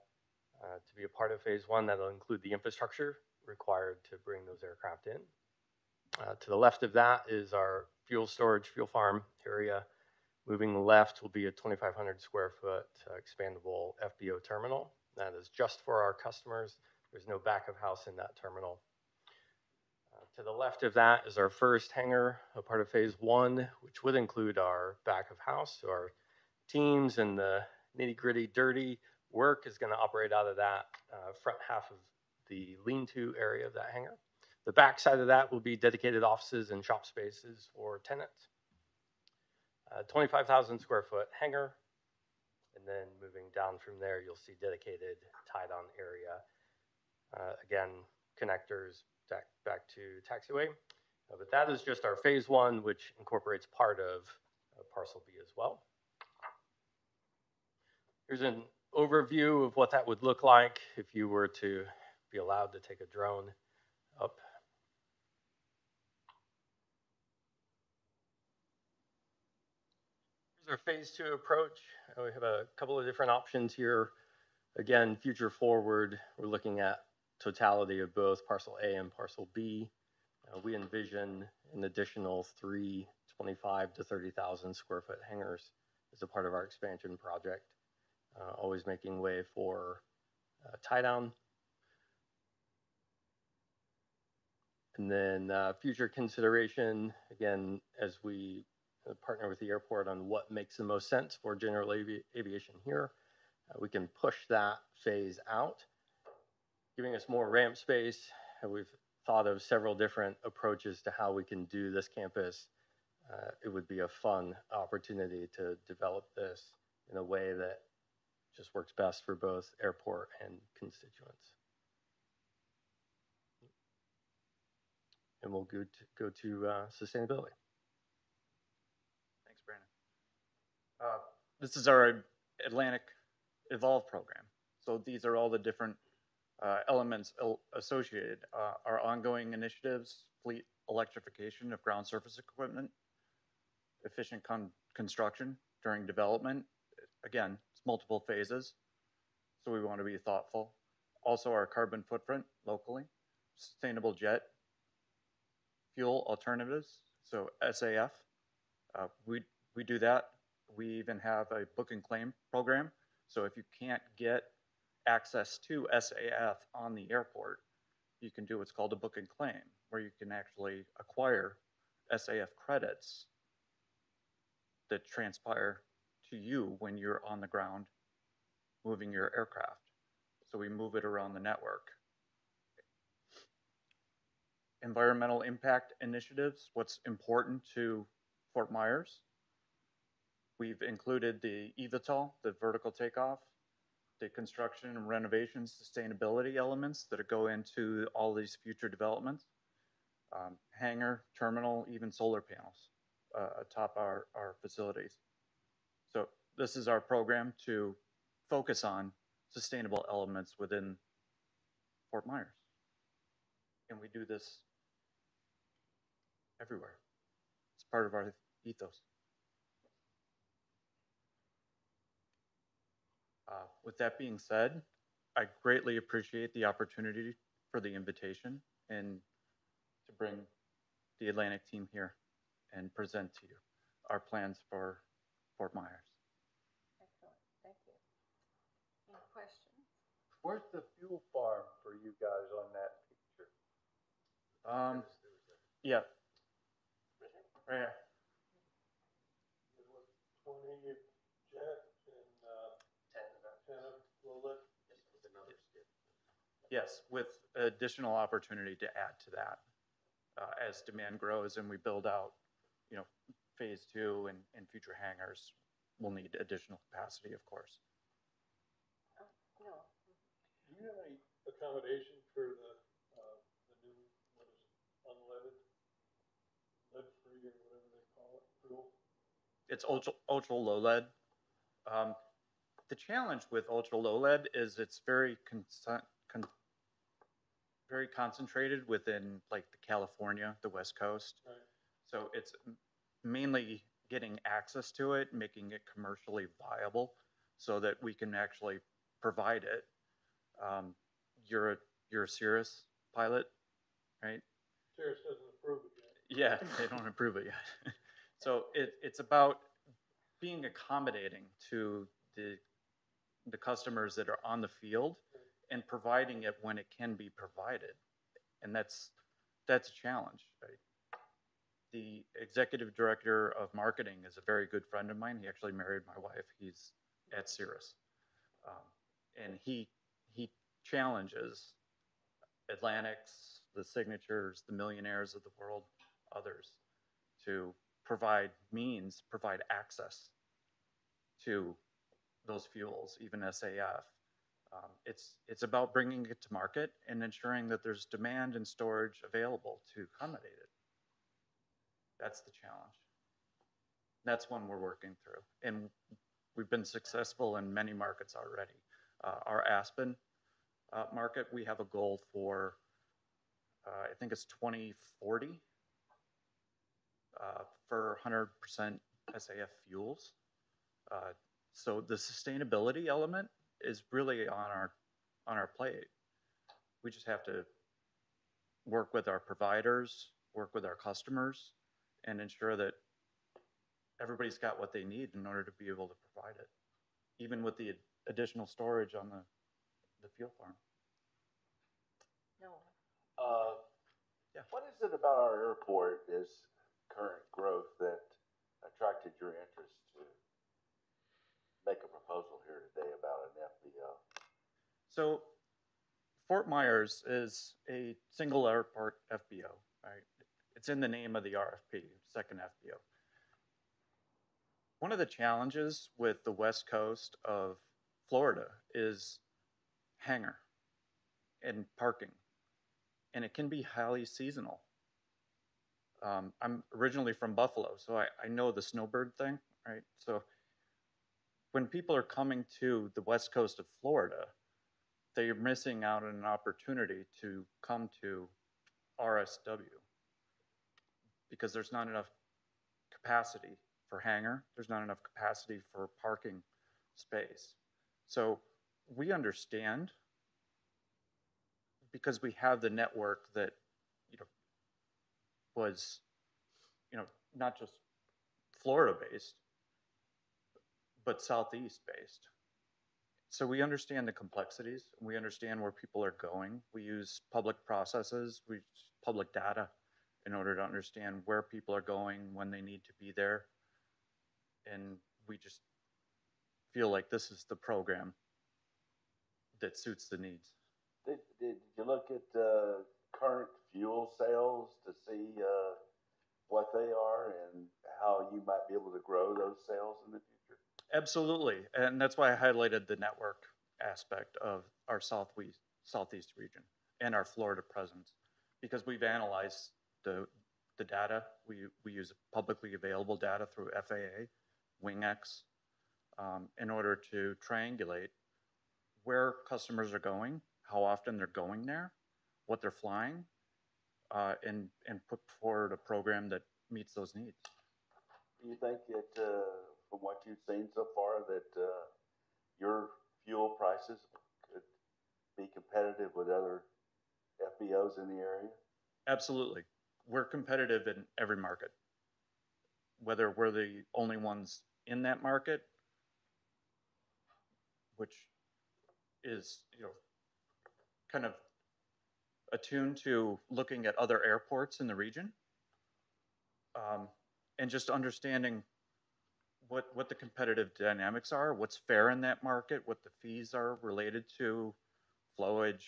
to be a part of phase one. That'll include the infrastructure required to bring those aircraft in. To the left of that is our fuel storage, fuel farm area. Moving left will be a 2,500 square foot expandable FBO terminal. That is just for our customers. There's no back of house in that terminal. To the left of that is our first hangar, a part of phase one, which would include our back of house. So our teams and the nitty gritty dirty work is going to operate out of that front half of the lean-to area of that hangar. The back side of that will be dedicated offices and shop spaces for tenants. 25,000 square foot hangar. And then moving down from there, you'll see dedicated tied-on area. Again, connectors back to taxiway. But that is just our phase one, which incorporates part of parcel B as well. Here's an overview of what that would look like if you were to be allowed to take a drone up. is our phase 2 approach. We have a couple of different options here. Again, future forward, we're looking at totality of both parcel A and parcel B. We envision an additional 3 25 to 30,000 square foot hangars as a part of our expansion project, always making way for tie down. And then future consideration, again, as we partner with the airport on what makes the most sense for general aviation here, we can push that phase out, giving us more ramp space. We've thought of several different approaches to how we can do this campus. It would be a fun opportunity to develop this in a way that just works best for both airport and constituents. And we'll go to sustainability. Thanks, Brandon. This is our Atlantic Evolve program. So these are all the different elements associated. Our ongoing initiatives, fleet electrification of ground surface equipment, efficient construction during development. Again, it's multiple phases, so we want to be thoughtful. Also our carbon footprint locally, sustainable jet fuel alternatives, so SAF. We do that. We even have a book and claim program. So if you can't get access to SAF on the airport, you can do what's called a book and claim, where you can actually acquire SAF credits that transpire to you when you're on the ground moving your aircraft. So we move it around the network. Environmental impact initiatives, what's important to Fort Myers. We've included the eVTOL, the vertical takeoff, the construction and renovation sustainability elements that go into all these future developments. Hangar, terminal, even solar panels atop our facilities. So this is our program to focus on sustainable elements within Fort Myers. And we do this everywhere. It's part of our ethos. With that being said, I greatly appreciate the opportunity for the invitation and to bring the Atlantic team here and present to you our plans for Fort Myers. Excellent, thank you. Any questions? Where's the fuel farm for you guys on that picture? Yeah. Right here. 20 jet and 10 of Lola. Yes, with additional opportunity to add to that as demand grows and we build out, phase 2 and future hangars. We'll need additional capacity, of course. No. Do you have any accommodation for the new, what is it, unleaded, lead-free or whatever they call it, fuel? It's ultra low lead. The challenge with ultra low lead is it's very very concentrated within like the California, the West Coast. Right. So it's mainly getting access to it, making it commercially viable so that we can actually provide it. You're a Cirrus pilot, right? Cirrus doesn't approve it yet. Yeah, they don't approve it yet. So it's about being accommodating to the customers that are on the field and providing it when it can be provided. And that's a challenge, right? The executive director of marketing is a very good friend of mine. He actually married my wife. He's at Cirrus. And he challenges Atlantics, the Signatures, the Millionaires of the world, others, to provide access to those fuels, even SAF. It's about bringing it to market and ensuring that there's demand and storage available to accommodate it. That's the challenge. That's one we're working through. And we've been successful in many markets already. Our Aspen market, we have a goal for, I think it's 2040 for 100% SAF fuels. So the sustainability element is really on our plate. We just have to work with our providers, work with our customers, and ensure that everybody's got what they need in order to be able to provide it, even with the additional storage on the fuel farm. No. Yeah. What is it about our airport, this current growth, that attracted your interest to make a proposal here today about an FBO? So Fort Myers is a single airport FBO, right? It's in the name of the RFP, second FBO. One of the challenges with the west coast of Florida is hangar and parking, and it can be highly seasonal. I'm originally from Buffalo, so I know the snowbird thing, right? So when people are coming to the west coast of Florida, they're missing out on an opportunity to come to RSW because there's not enough capacity for hangar, there's not enough capacity for parking space. So we understand, because we have the network that, was, not just Florida based, but Southeast based. So we understand the complexities, we understand where people are going. We use public processes, we use public data in order to understand where people are going, when they need to be there. And we just feel like this is the program that suits the needs. Did you look at current fuel sales to see what they are and how you might be able to grow those sales in the future? Absolutely, and that's why I highlighted the network aspect of our Southeast region and our Florida presence, because we've analyzed the data. We use publicly available data through FAA, WingX, in order to triangulate where customers are going, how often they're going there, what they're flying, and put forward a program that meets those needs. Do you think that, from what you've seen so far, that your fuel prices could be competitive with other FBOs in the area? Absolutely. We're competitive in every market. Whether we're the only ones in that market, which is, kind of attuned to looking at other airports in the region, and just understanding what the competitive dynamics are, what's fair in that market, what the fees are related to flowage,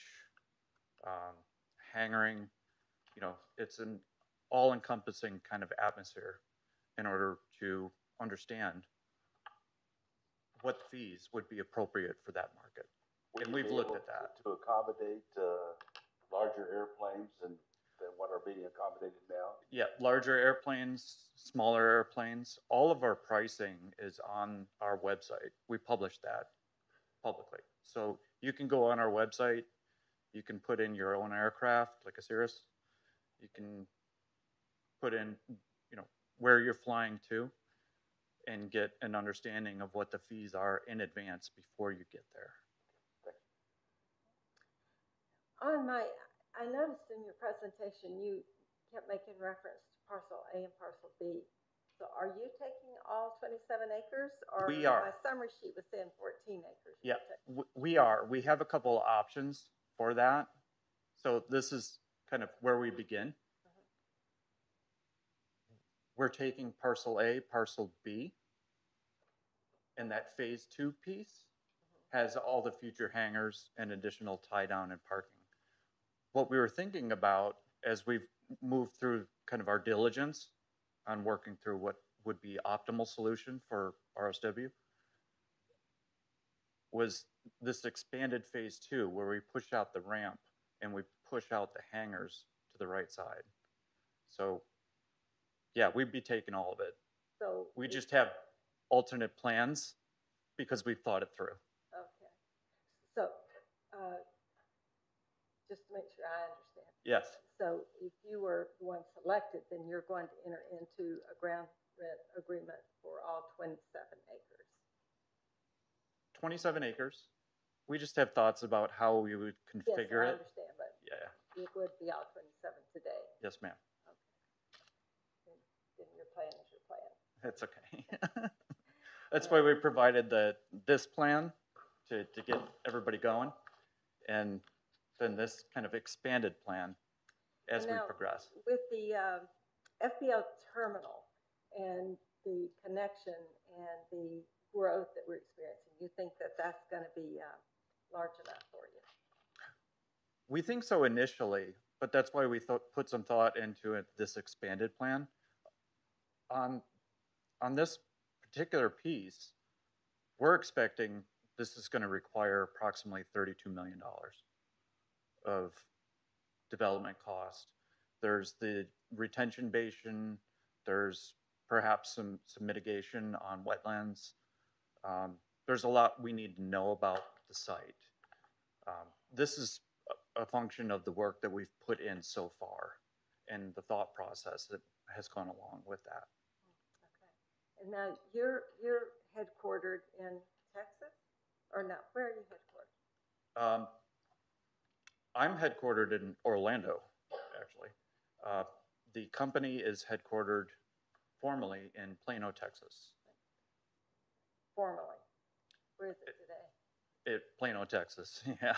hangaring. It's an all-encompassing kind of atmosphere in order to understand what fees would be appropriate for that market. And we've looked at that. To accommodate larger airplanes than what are being accommodated now? Yeah, larger airplanes, smaller airplanes. All of our pricing is on our website. We publish that publicly. So you can go on our website, you can put in your own aircraft, like a Cirrus. You can put in, where you're flying to and get an understanding of what the fees are in advance before you get there. I noticed in your presentation you kept making reference to parcel A and parcel B. So are you taking all 27 acres, or We are. my summary sheet was saying 14 acres? Yeah, we are. We have a couple of options for that. So this is kind of where we begin. We're taking parcel A, parcel B, and that phase 2 piece has all the future hangars and additional tie down and parking. What we were thinking about as we've moved through kind of our diligence on working through what would be optimal solution for RSW was this expanded phase 2, where we push out the ramp and we push out the hangars to the right side. So yeah, we'd be taking all of it. So we just have alternate plans because we've thought it through. Okay. So just to make sure I understand. Yes. So if you were the one selected, then you're going to enter into a ground rent agreement for all 27 acres. 27 acres. We just have thoughts about how we would Yes, configure I it. understand, but Yeah, it would be out 27 today. yes, ma'am. Then your plan is your plan. That's okay. That's why we provided this plan to get everybody going. And then this kind of expanded plan as we Now, progress. with the FBO terminal and the connection and the growth that we're experiencing, you think that that's going to be large enough for you? We think so initially, but that's why we put some thought into this expanded plan. On this particular piece, we're expecting this is going to require approximately $32 million of development cost. There's the retention basin, there's perhaps some mitigation on wetlands. There's a lot we need to know about the site. This is a function of the work that we've put in so far and the thought process that has gone along with that. Okay. And now you're headquartered in Texas, or no? Where are you headquartered? I'm headquartered in Orlando, actually. The company is headquartered formally in Plano, Texas. Formally. Where is it today? Plano, Texas, yeah.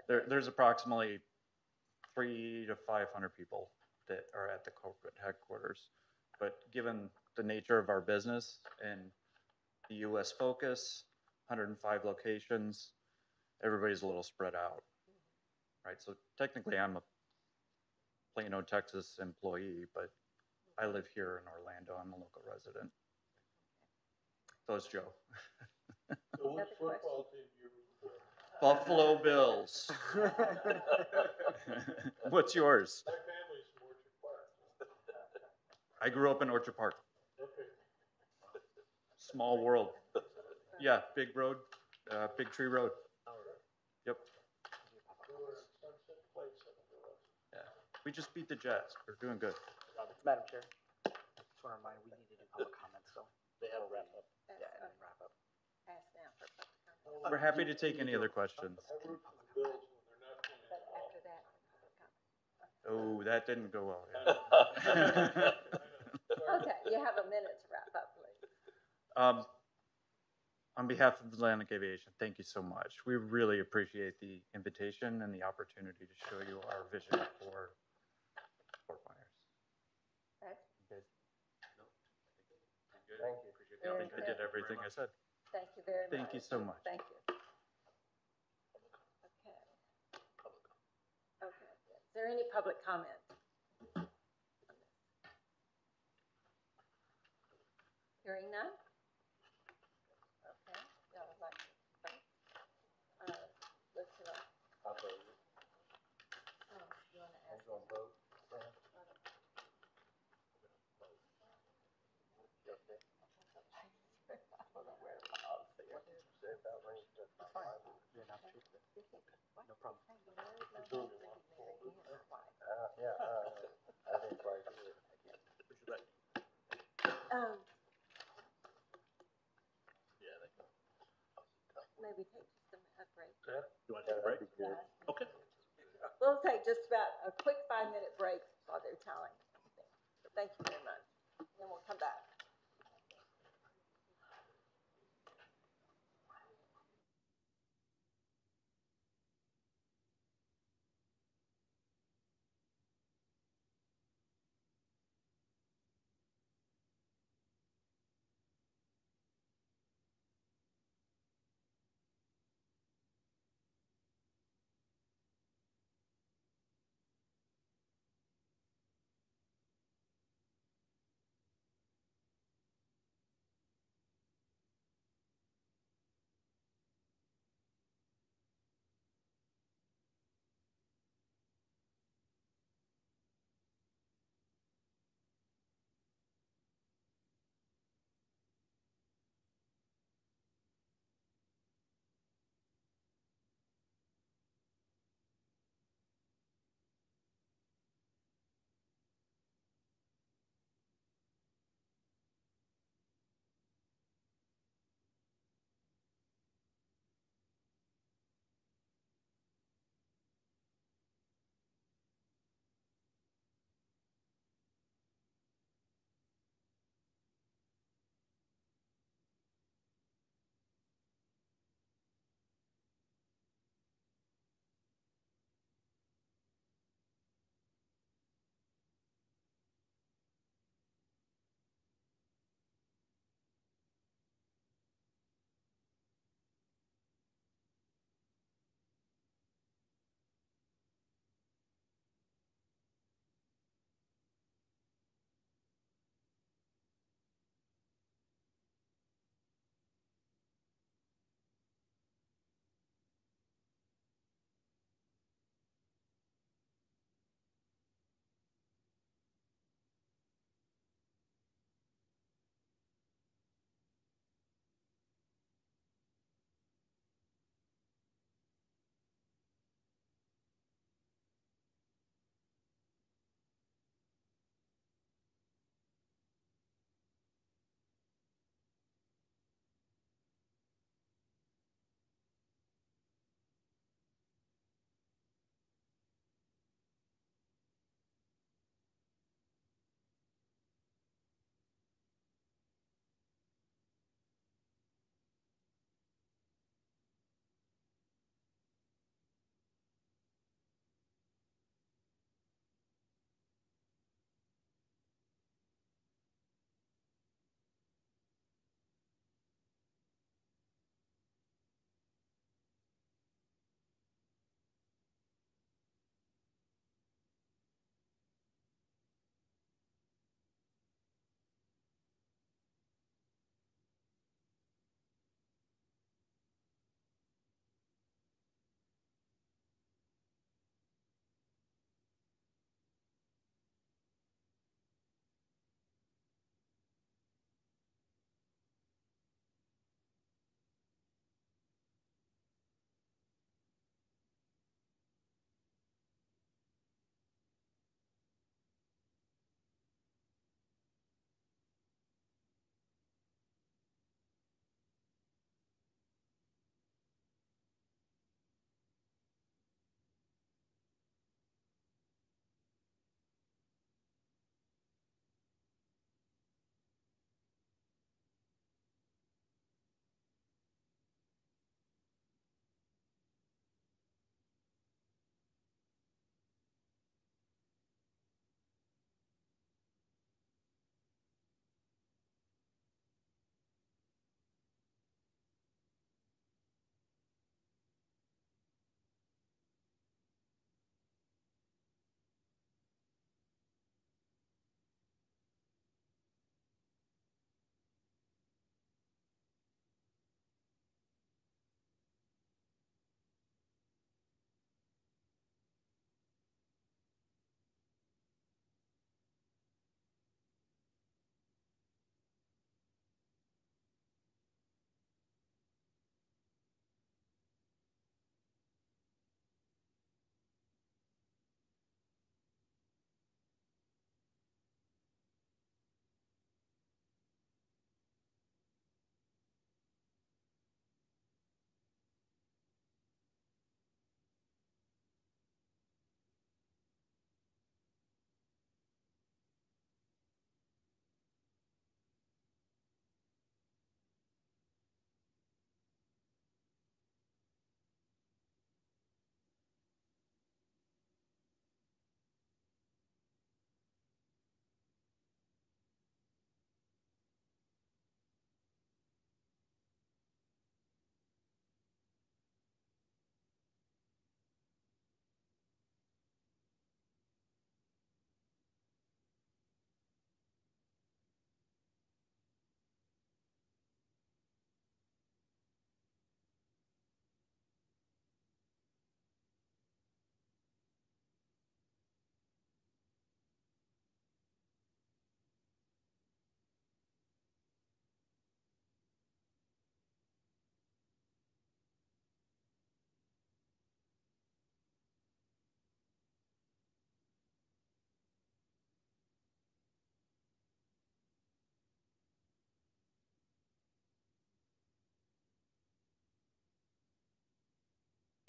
There's approximately 300 to 500 people that are at the corporate headquarters. But given the nature of our business and the US focus, 105 locations, everybody's a little spread out, right? So technically I'm a Plano, Texas employee, but I live here in Orlando. I'm a local resident. So is Joe. So which football team do you root for? Buffalo Bills. What's yours? My family's from Orchard Park. I grew up in Orchard Park. Okay. Small world. Yeah, big road, Big Tree Road. Yep. We're in Sunset Place. Yeah. We just beat the Jets. We're doing good. Madam Chair, just want to remind you, we need to do public comments, so. They have a wrap up. Yeah, and then wrap up. Pass down for public comment. We're happy to take any other questions. I root for the Bills when they're not playing. But after that, public comment. Oh, that didn't go well. Okay, you have a minute to wrap up, please. On behalf of Atlantic Aviation, thank you so much. We really appreciate the invitation and the opportunity to show you our vision for Fort Myers. Okay. Okay. Thank you. I think I did everything I said. Thank you very much. Thank you so much. Thank you. Okay. Okay. Is there any public comment? Hearing none? Okay. Y'all would like to vote? Let's do it. I'll vote. Oh, you want to I'm ask? going to vote. No problem. Yeah, I think right here. Maybe take just a break. You want to take a break? Yeah. Okay. We'll take just about a quick 5-minute break while they're telling. Thank you very much. Then we'll come back.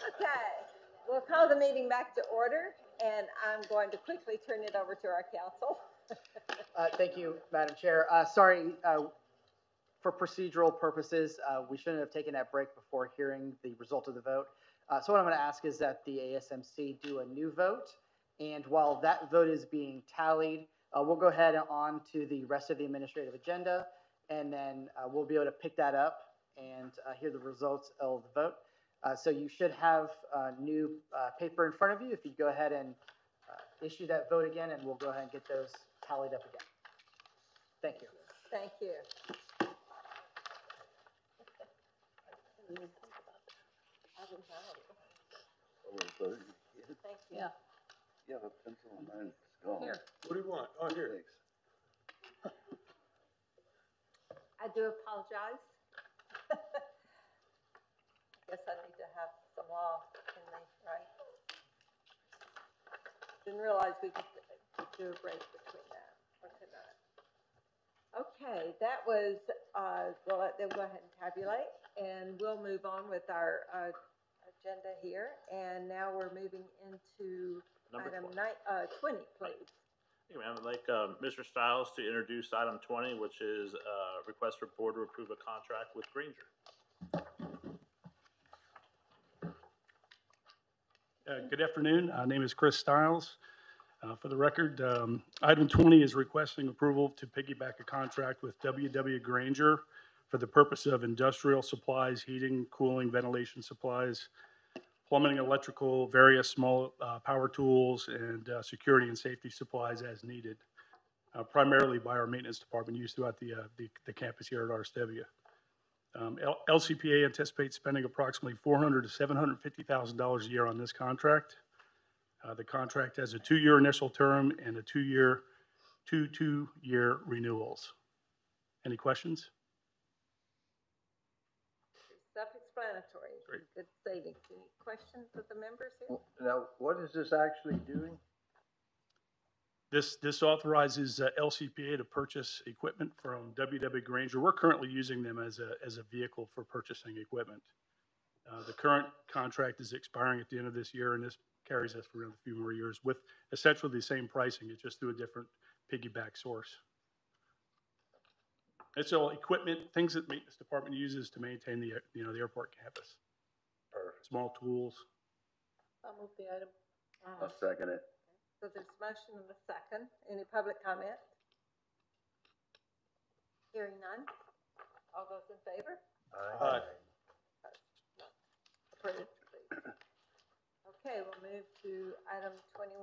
Okay, we'll call the meeting back to order, and I'm going to quickly turn it over to our council. Thank you, Madam Chair. Sorry, for procedural purposes, we shouldn't have taken that break before hearing the result of the vote. So what I'm going to ask is that the ASMC do a new vote, and while that vote is being tallied, we'll go ahead and on to the rest of the administrative agenda, and then we'll be able to pick that up and hear the results of the vote. So you should have new paper in front of you. If you go ahead and issue that vote again, and we'll go ahead and get those tallied up again. Thank you. Thank you. Thank you. Yeah, the pencil on mine is gone. Here. What do you want? Oh, here. Thanks. I do apologize. Guess I need to have some law in me, right? Didn't realize we could do a break between that or tonight. Okay, that was, we'll let them go ahead and tabulate, and we'll move on with our agenda here. And now we're moving into Number item 20. 20, please. Hey, ma'am, I'd like Mr. Stiles to introduce item 20, which is request for board to approve a contract with Granger. Good afternoon. My name is Chris Stiles. For the record, item 20 is requesting approval to piggyback a contract with W.W. Granger for the purpose of industrial supplies, heating, cooling, ventilation supplies, plumbing, electrical, various small power tools, and security and safety supplies as needed, primarily by our maintenance department used throughout the campus here at RSW. LCPA anticipates spending approximately $400,000 to $750,000 a year on this contract. The contract has a 2-year initial term and a 2-year renewals. Any questions? Self-explanatory. Great. Good savings. Any questions of the members here? Now, what is this actually doing? This authorizes LCPA to purchase equipment from W.W. Granger. We're currently using them as a vehicle for purchasing equipment. The current contract is expiring at the end of this year, and this carries us for a few more years with essentially the same pricing. It's just through a different piggyback source. It's all equipment, things that maintenance department uses to maintain the airport campus. Perfect. Small tools. I'll move the item. I'll second it. So there's a motion and a second. Any public comment? Hearing none. All those in favor? Aye. Approved, please. Okay, we'll move to item 21.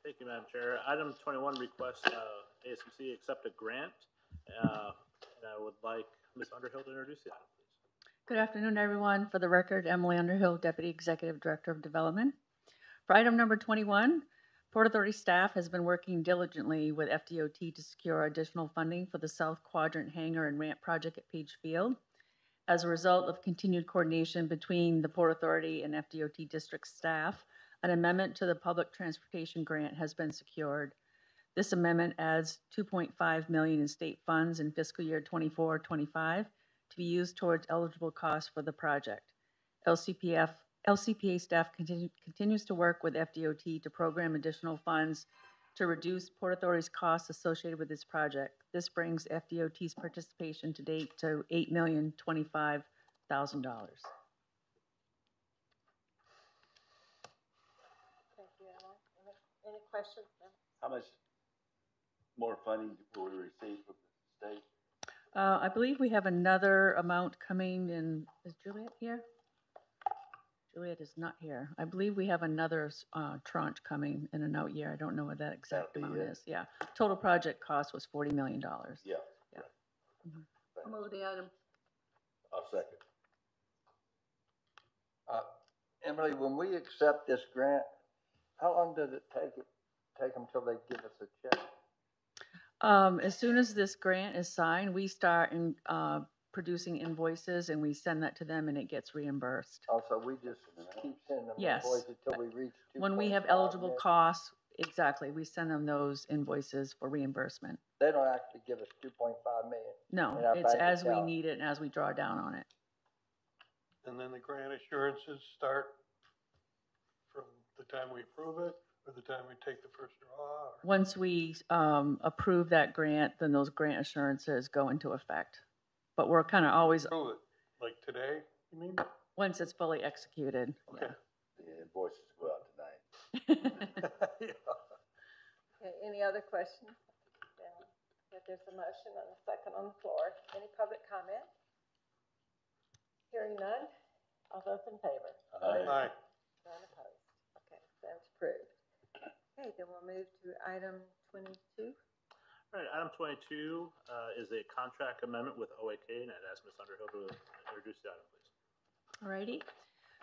Thank you, Madam Chair. Item 21 requests ASMC accept a grant. And I would like Ms. Underhill to introduce the item, please. Good afternoon, everyone. For the record, Emily Underhill, Deputy Executive Director of Development. For item number 21, Port Authority staff has been working diligently with FDOT to secure additional funding for the South Quadrant Hangar and Ramp project at Page Field. As a result of continued coordination between the Port Authority and FDOT district staff, an amendment to the public transportation grant has been secured. This amendment adds $2.5 million in state funds in fiscal year 24-25 to be used towards eligible costs for the project. LCPA staff continues to work with FDOT to program additional funds to reduce Port Authority's costs associated with this project. This brings FDOT's participation to date to $8,025,000. Thank you, Emily. Any questions? How much more funding will we receive from the state? I believe we have another amount coming in. Is Juliet here? Juliet is not here. I believe we have another tranche coming in an out year. I don't know what that exact amount is. Yeah. Total project cost was $40 million. Yeah. Yeah. Mm-hmm. I'll move the item. I'll second. Emily, when we accept this grant, how long does it take them till they give us a check? As soon as this grant is signed, we start producing invoices and we send that to them and it gets reimbursed. Also, we just keep sending them Yes. invoices until we reach 2.5 When we have eligible costs, exactly, we send them those invoices for reimbursement. They don't actually give us 2.5 million. No, in our it's bank as we account. need it and as we draw down on it. And then the grant assurances start from the time we approve it or the time we take the first draw? Or? Once we approve that grant, then those grant assurances go into effect. But we're kind of always, Approve it, like today, you mean? once it's fully executed, Okay. The invoices go out tonight. Yeah. Okay, any other questions? Yeah. If there's a motion and a second on the floor, any public comment? Hearing none, all those in favor? Aye. None opposed. Okay, that's approved. Okay, then we'll move to item 22. All right, item 22 is a contract amendment with OAK, and I'd ask Ms. Underhill to introduce the item, please. Alrighty.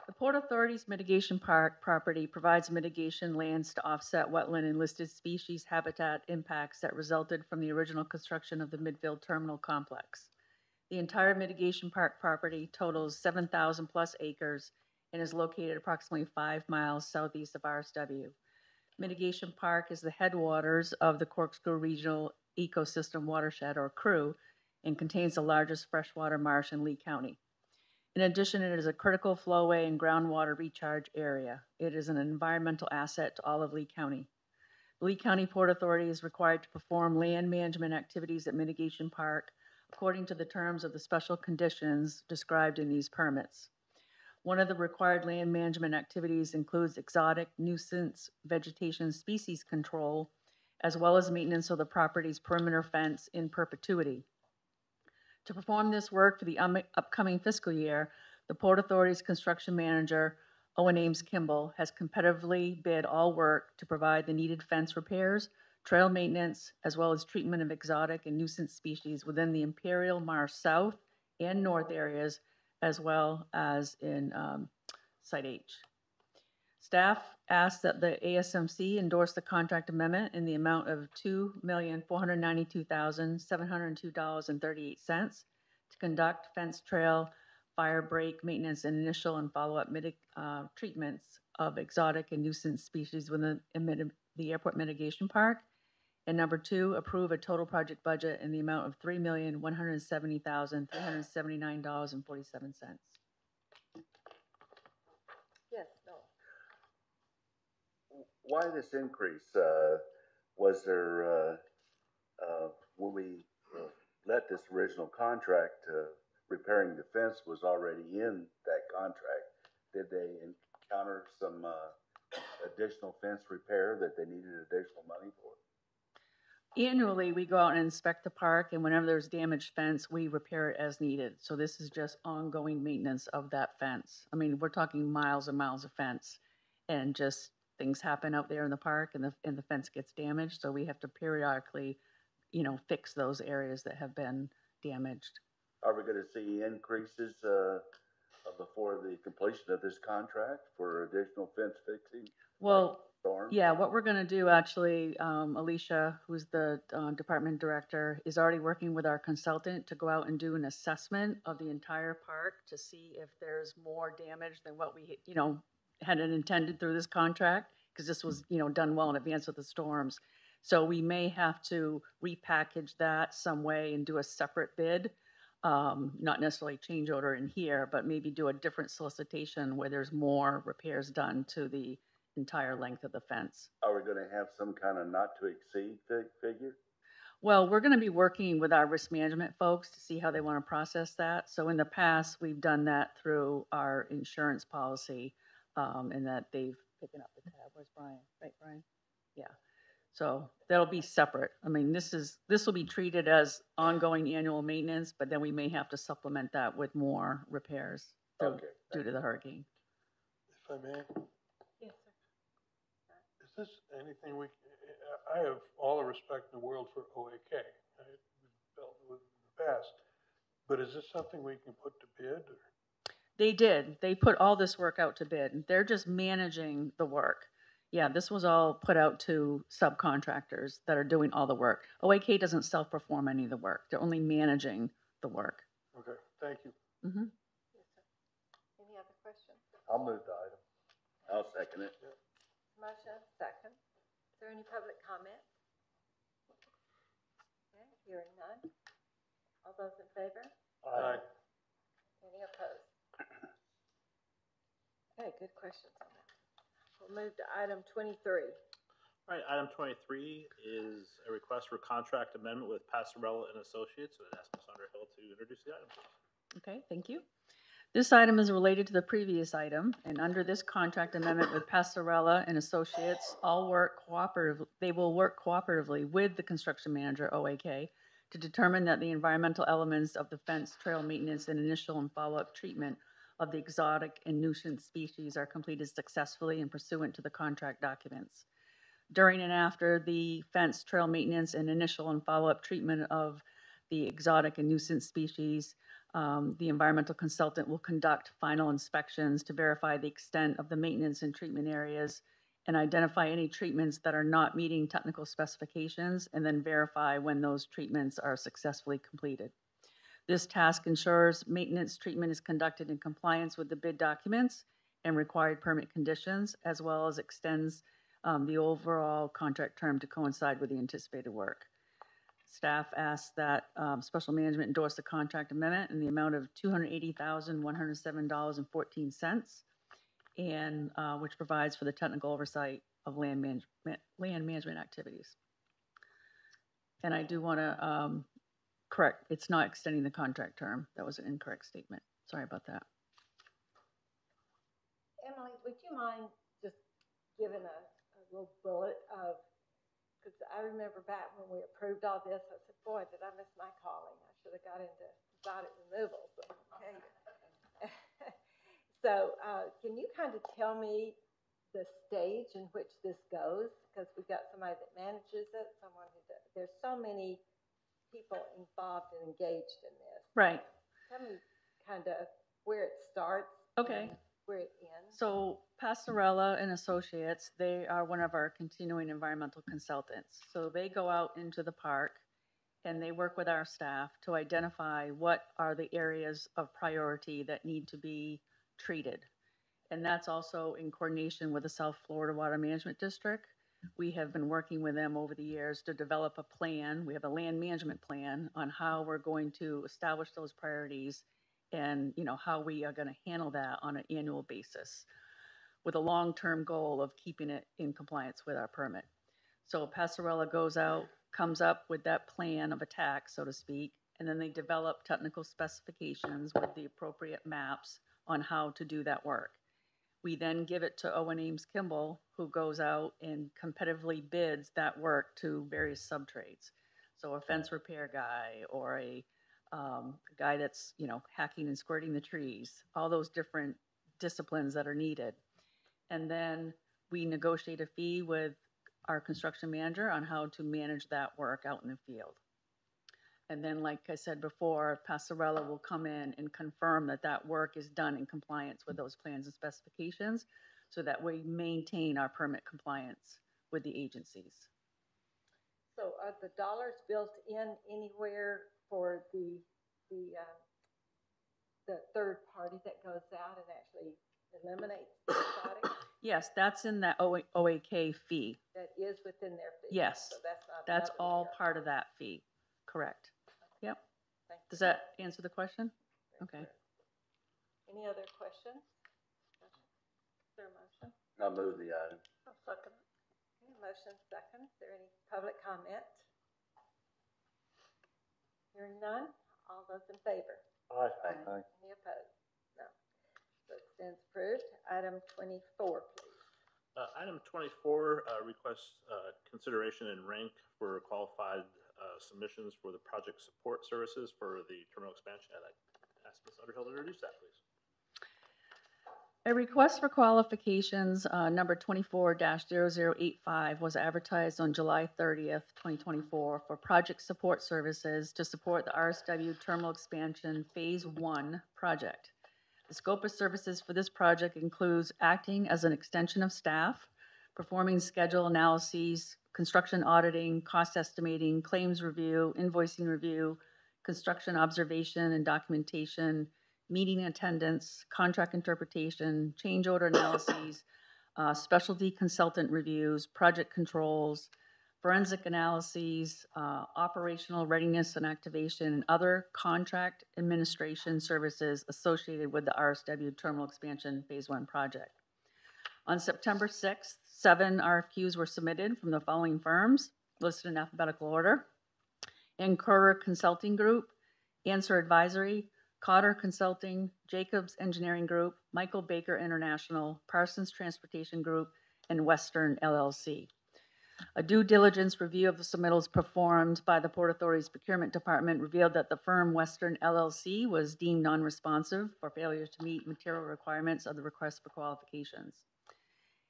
The Port Authority's mitigation park property provides mitigation lands to offset wetland and listed species habitat impacts that resulted from the original construction of the Midfield Terminal Complex. The entire mitigation park property totals 7,000 plus acres and is located approximately 5 miles southeast of RSW. Mitigation Park is the headwaters of the Corkscrew Regional Ecosystem Watershed, or CREW, and contains the largest freshwater marsh in Lee County. In addition, it is a critical flowway and groundwater recharge area. It is an environmental asset to all of Lee County. The Lee County Port Authority is required to perform land management activities at Mitigation Park according to the terms of the special conditions described in these permits. One of the required land management activities includes exotic nuisance vegetation species control, as well as maintenance of the property's perimeter fence in perpetuity. To perform this work for the upcoming fiscal year, the Port Authority's construction manager, Owen Ames Kimball, has competitively bid all work to provide the needed fence repairs, trail maintenance, as well as treatment of exotic and nuisance species within the Imperial Marsh South and North areas, as well as in Site H. Staff asks that the ASMC endorse the contract amendment in the amount of $2,492,702.38 to conduct fence, trail, fire break maintenance and initial and follow-up treatments of exotic and nuisance species within the Airport Mitigation Park. And number 2, approve a total project budget in the amount of $3,170,379.47. Yes, no. Why this increase? Was there, when we let this original contract, repairing the fence was already in that contract, did they encounter some additional fence repair that they needed additional money for? Annually, we go out and inspect the park, and whenever there's damaged fence, we repair it as needed. So this is just ongoing maintenance of that fence. I mean, we're talking miles and miles of fence, and just things happen out there in the park, and the fence gets damaged. So we have to periodically, fix those areas that have been damaged. Are we going to see increases before the completion of this contract for additional fence fixing? Well, yeah, what we're going to do actually, Alicia, who's the department director, is already working with our consultant to go out and do an assessment of the entire park to see if there's more damage than what we, had intended through this contract, because this was, done well in advance of the storms. So we may have to repackage that some way and do a separate bid, not necessarily change order in here, but maybe do a different solicitation where there's more repairs done to the entire length of the fence. Are we going to have some kind of not to exceed figure? Well, we're going to be working with our risk management folks to see how they want to process that. So in the past, we've done that through our insurance policy, and that they've taken up the tab. Where's Brian? Right, Brian? Yeah. So that'll be separate. I mean, this will be treated as ongoing annual maintenance, but then we may have to supplement that with more repairs due to the hurricane. If I may, Yes, sir. is this anything I have all the respect in the world for OAK. We've dealt with it in the past. But is this something we can put to bid? Or? They did. They put all this work out to bid. They're just managing the work. Yeah, this was all put out to subcontractors that are doing all the work. OAK doesn't self-perform any of the work. They're only managing the work. Okay, thank you. Mm-hmm. Yes, sir. Any other questions? I'll move the item. I'll second it. Motion, second. Is there any public comment? Okay, hearing none. All those in favor? Aye. Any opposed? Okay, good questions on that. We'll move to item 23. All right, item 23 is a request for contract amendment with Passarella and Associates. I'd ask Ms. Underhill to introduce the item, please. Okay, thank you. This item is related to the previous item, and under this contract amendment with Passarella and Associates, they will work cooperatively with the construction manager, OAK, to determine that the environmental elements of the fence, trail maintenance, and initial and follow-up treatment of the exotic and nuisance species are completed successfully and pursuant to the contract documents. During and after the fence, trail maintenance, and initial and follow-up treatment of the exotic and nuisance species, the environmental consultant will conduct final inspections to verify the extent of the maintenance and treatment areas and identify any treatments that are not meeting technical specifications, and then verify when those treatments are successfully completed. This task ensures maintenance treatment is conducted in compliance with the bid documents and required permit conditions, as well as extends the overall contract term to coincide with the anticipated work. Staff asks that special management endorse the contract amendment in the amount of $280,107.14, and which provides for the technical oversight of land management activities. And I do want to correct, it's not extending the contract term. That was an incorrect statement. Sorry about that. Emily, would you mind just giving a little bullet of, because I remember back when we approved all this, I said, boy, did I miss my calling. I should have got into exotic removal. But, okay. So can you kind of tell me the stage in which this goes? Because we've got somebody that manages it, someone who does. There's so many people involved and engaged in this. Right. Tell me kind of where it starts. Okay. And where it ends. So Passarella and Associates, they are one of our continuing environmental consultants. So they go out into the park and they work with our staff to identify what are the areas of priority that need to be treated. And that's also in coordination with the South Florida Water Management District. We have been working with them over the years to develop a plan. We have a land management plan on how we're going to establish those priorities and, you know, how we are going to handle that on an annual basis with a long-term goal of keeping it in compliance with our permit. So Passarella goes out, comes up with that plan of attack, so to speak, and then they develop technical specifications with the appropriate maps on how to do that work. We then give it to Owen Ames Kimball, who goes out and competitively bids that work to various subtrades. So a fence repair guy or a guy that's, you know, hacking and squirting the trees, all those different disciplines that are needed. And then we negotiate a fee with our construction manager on how to manage that work out in the field. And then, like I said before, Passarella will come in and confirm that that work is done in compliance with those plans and specifications so that we maintain our permit compliance with the agencies. So are the dollars built in anywhere for the third party that goes out and actually eliminates the exotic? Yes, that's in that OAK fee. That is within their fee? Yes, So that's not that's another all layer. part of that fee. Correct. Yep. Thank you. Does that answer the question? Okay. Any other questions? Is there a motion? I move the item. I'll second it. Okay, motion second. Is there any public comment? Hearing none, all those in favor? Aye. Any opposed? No. So it stands approved. Item 24, please. Item 24 requests consideration and rank for qualified submissions for the project support services for the terminal expansion. I'd like to ask Ms. Underhill to introduce that, please. A request for qualifications number 24-0085 was advertised on July 30th, 2024 for project support services to support the RSW Terminal Expansion Phase 1 project. The scope of services for this project includes acting as an extension of staff, performing schedule analyses, construction auditing, cost estimating, claims review, invoicing review, construction observation and documentation, meeting attendance, contract interpretation, change order analyses, specialty consultant reviews, project controls, forensic analyses, operational readiness and activation, and other contract administration services associated with the RSW Terminal Expansion Phase 1 project. On September 6th, 7 RFQs were submitted from the following firms, listed in alphabetical order: Ancora Consulting Group, Answer Advisory, Cotter Consulting, Jacobs Engineering Group, Michael Baker International, Parsons Transportation Group, and Western LLC. A due diligence review of the submittals performed by the Port Authority's Procurement Department revealed that the firm Western LLC was deemed non-responsive for failure to meet material requirements of the request for qualifications.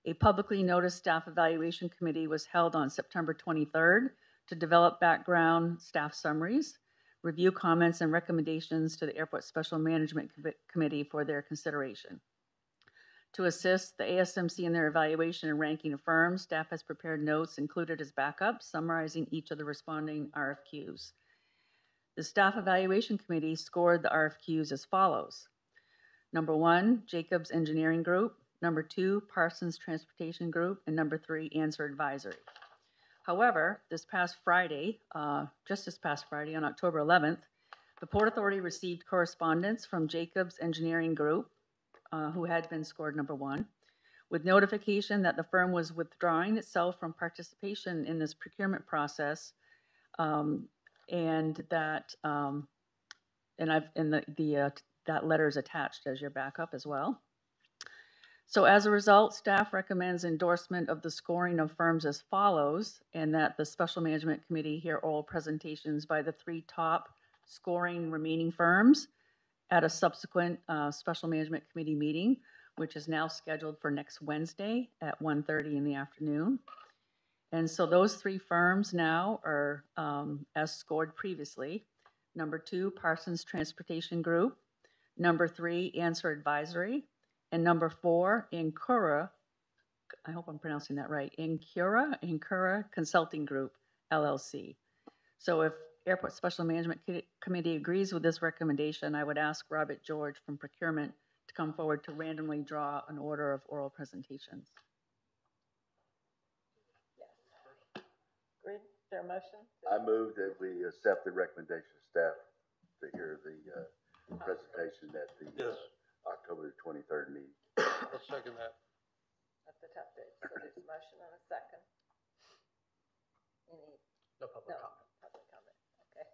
A publicly noticed staff evaluation committee was held on September 23rd to develop background staff summaries, review comments and recommendations to the Airport Special Management Committee for their consideration. To assist the ASMC in their evaluation and ranking of firms, staff has prepared notes included as backup summarizing each of the responding RFQs. The Staff Evaluation Committee scored the RFQs as follows. Number 1, Jacobs Engineering Group. Number 2, Parsons Transportation Group. And number 3, Answer Advisory. However, just this past Friday, on October 11th, the Port Authority received correspondence from Jacobs Engineering Group, who had been scored number 1, with notification that the firm was withdrawing itself from participation in this procurement process, and that that letter is attached as your backup as well. So as a result, staff recommends endorsement of the scoring of firms as follows, and that the Special Management Committee hear oral presentations by the 3 top scoring remaining firms at a subsequent Special Management Committee meeting, which is now scheduled for next Wednesday at 1:30 in the afternoon. And so those 3 firms now are, as scored previously: number 2, Parsons Transportation Group; number 3, Answer Advisory; and number 4, Ancora, I hope I'm pronouncing that right, Ancora Consulting Group, LLC. So if Airport Special Management Committee agrees with this recommendation, I would ask Robert George from Procurement to come forward to randomly draw an order of oral presentations. Yes. Agreed? Is there a motion? I move that we accept the recommendation of staff to hear the presentation at the October 23rd meeting. I'll second that. That's a tough date. So there's a motion and a second. Any? No public comment. Public comment. Okay.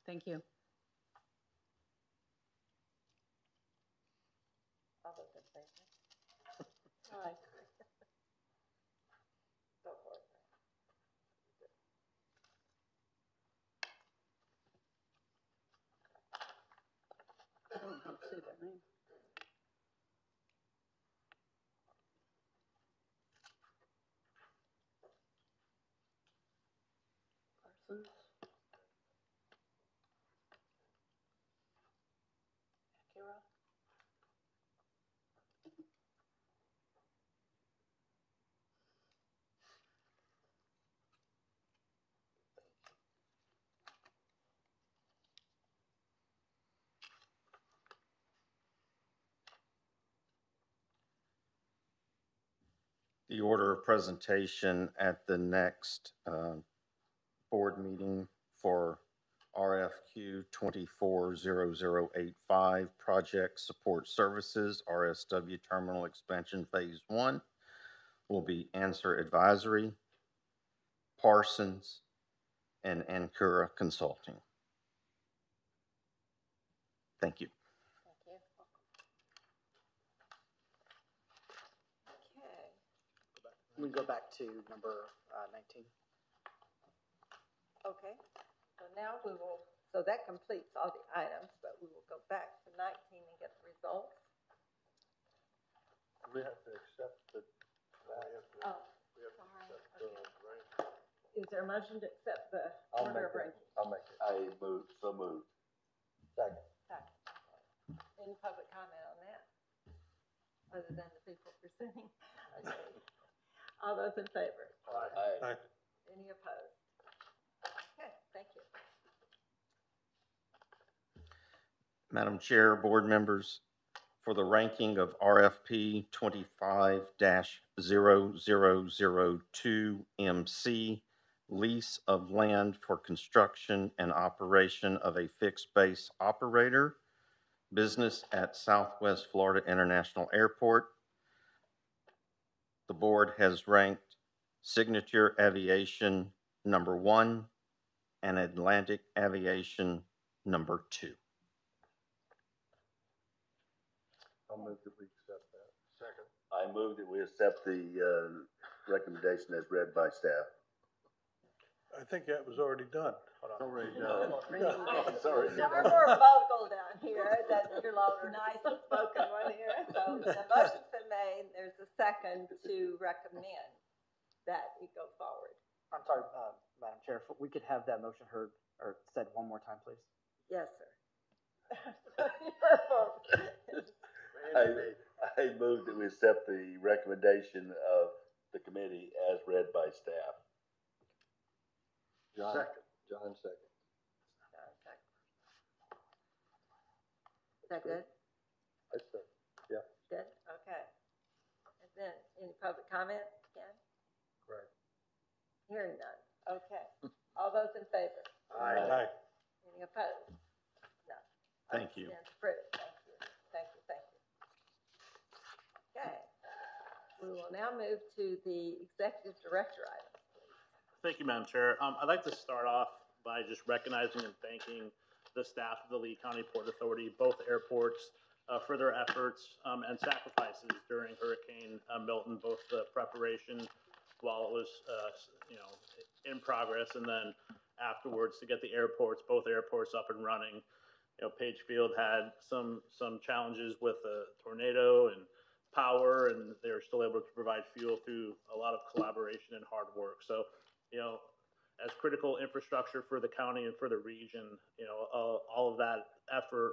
Thank you. All those in favor? Aye. Go for it. I don't know how to say that name. Parsons. Akira. The order of presentation at the next board meeting for RFQ 240085 Project Support Services, RSW Terminal Expansion Phase 1, will be Answer Advisory, Parsons, and Ancora Consulting. Thank you. Thank you. Okay. We go back to number 19. Okay. So now we will, so that completes all the items, but we will go back to 19 and get the results. We have to accept the. Oh, sorry. Okay. Is there a motion to accept the order of ranking? I'll make it. I move, so moved. Second. Any public comment on that? Other than the people presenting? Okay. All those in favor? Aye. Aye. Any opposed? Okay, thank you. Madam Chair, board members, for the ranking of RFP 25-0002 MC lease of land for construction and operation of a fixed base operator, business at Southwest Florida International Airport. The board has ranked Signature Aviation number 1 and Atlantic Aviation number 2. I'll move that we accept that. Second. I move that we accept the recommendation as read by staff. I think that was already done. Already done. Sorry. Now, we're more vocal down here, that's your nice spoken one here. So the motion's been made, there's a second to recommend that we go forward. I'm sorry, Madam Chair, if we could have that motion heard or said one more time, please. Yes, sir. I move that we accept the recommendation of the committee as read by staff. John second. John second. Is that good? I said, yeah. Good, okay. And then, any public comment, Ken? Correct. Hearing none, okay. All those in favor? Aye. Any opposed? No. Thank you. Stands approved, thank you, thank you, thank you. Okay, we will now move to the executive director item. Thank you, Madam Chair. I'd like to start off by just recognizing and thanking the staff of the Lee County Port Authority, both airports, for their efforts and sacrifices during Hurricane Milton, both the preparation while it was, in progress, and then afterwards to get the airports, both airports up and running. Page Field had some challenges with a tornado and power, and they were still able to provide fuel through a lot of collaboration and hard work. So, as critical infrastructure for the county and for the region, all of that effort,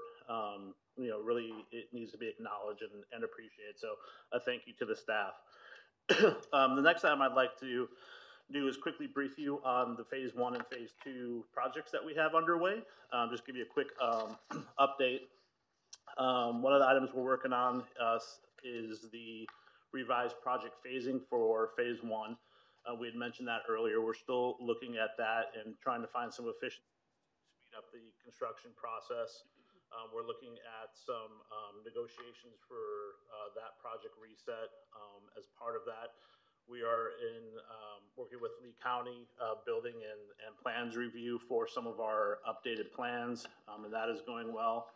really it needs to be acknowledged and appreciated. So a thank you to the staff. The next item I'd like to do is quickly brief you on the phase 1 and phase 2 projects that we have underway. Just give you a quick update. One of the items we're working on is the revised project phasing for phase 1. We had mentioned that earlier. We're still looking at that and trying to find some efficiency to speed up the construction process. We're looking at some negotiations for that project reset. As part of that, we are working with Lee County building and plans review for some of our updated plans, and that is going well.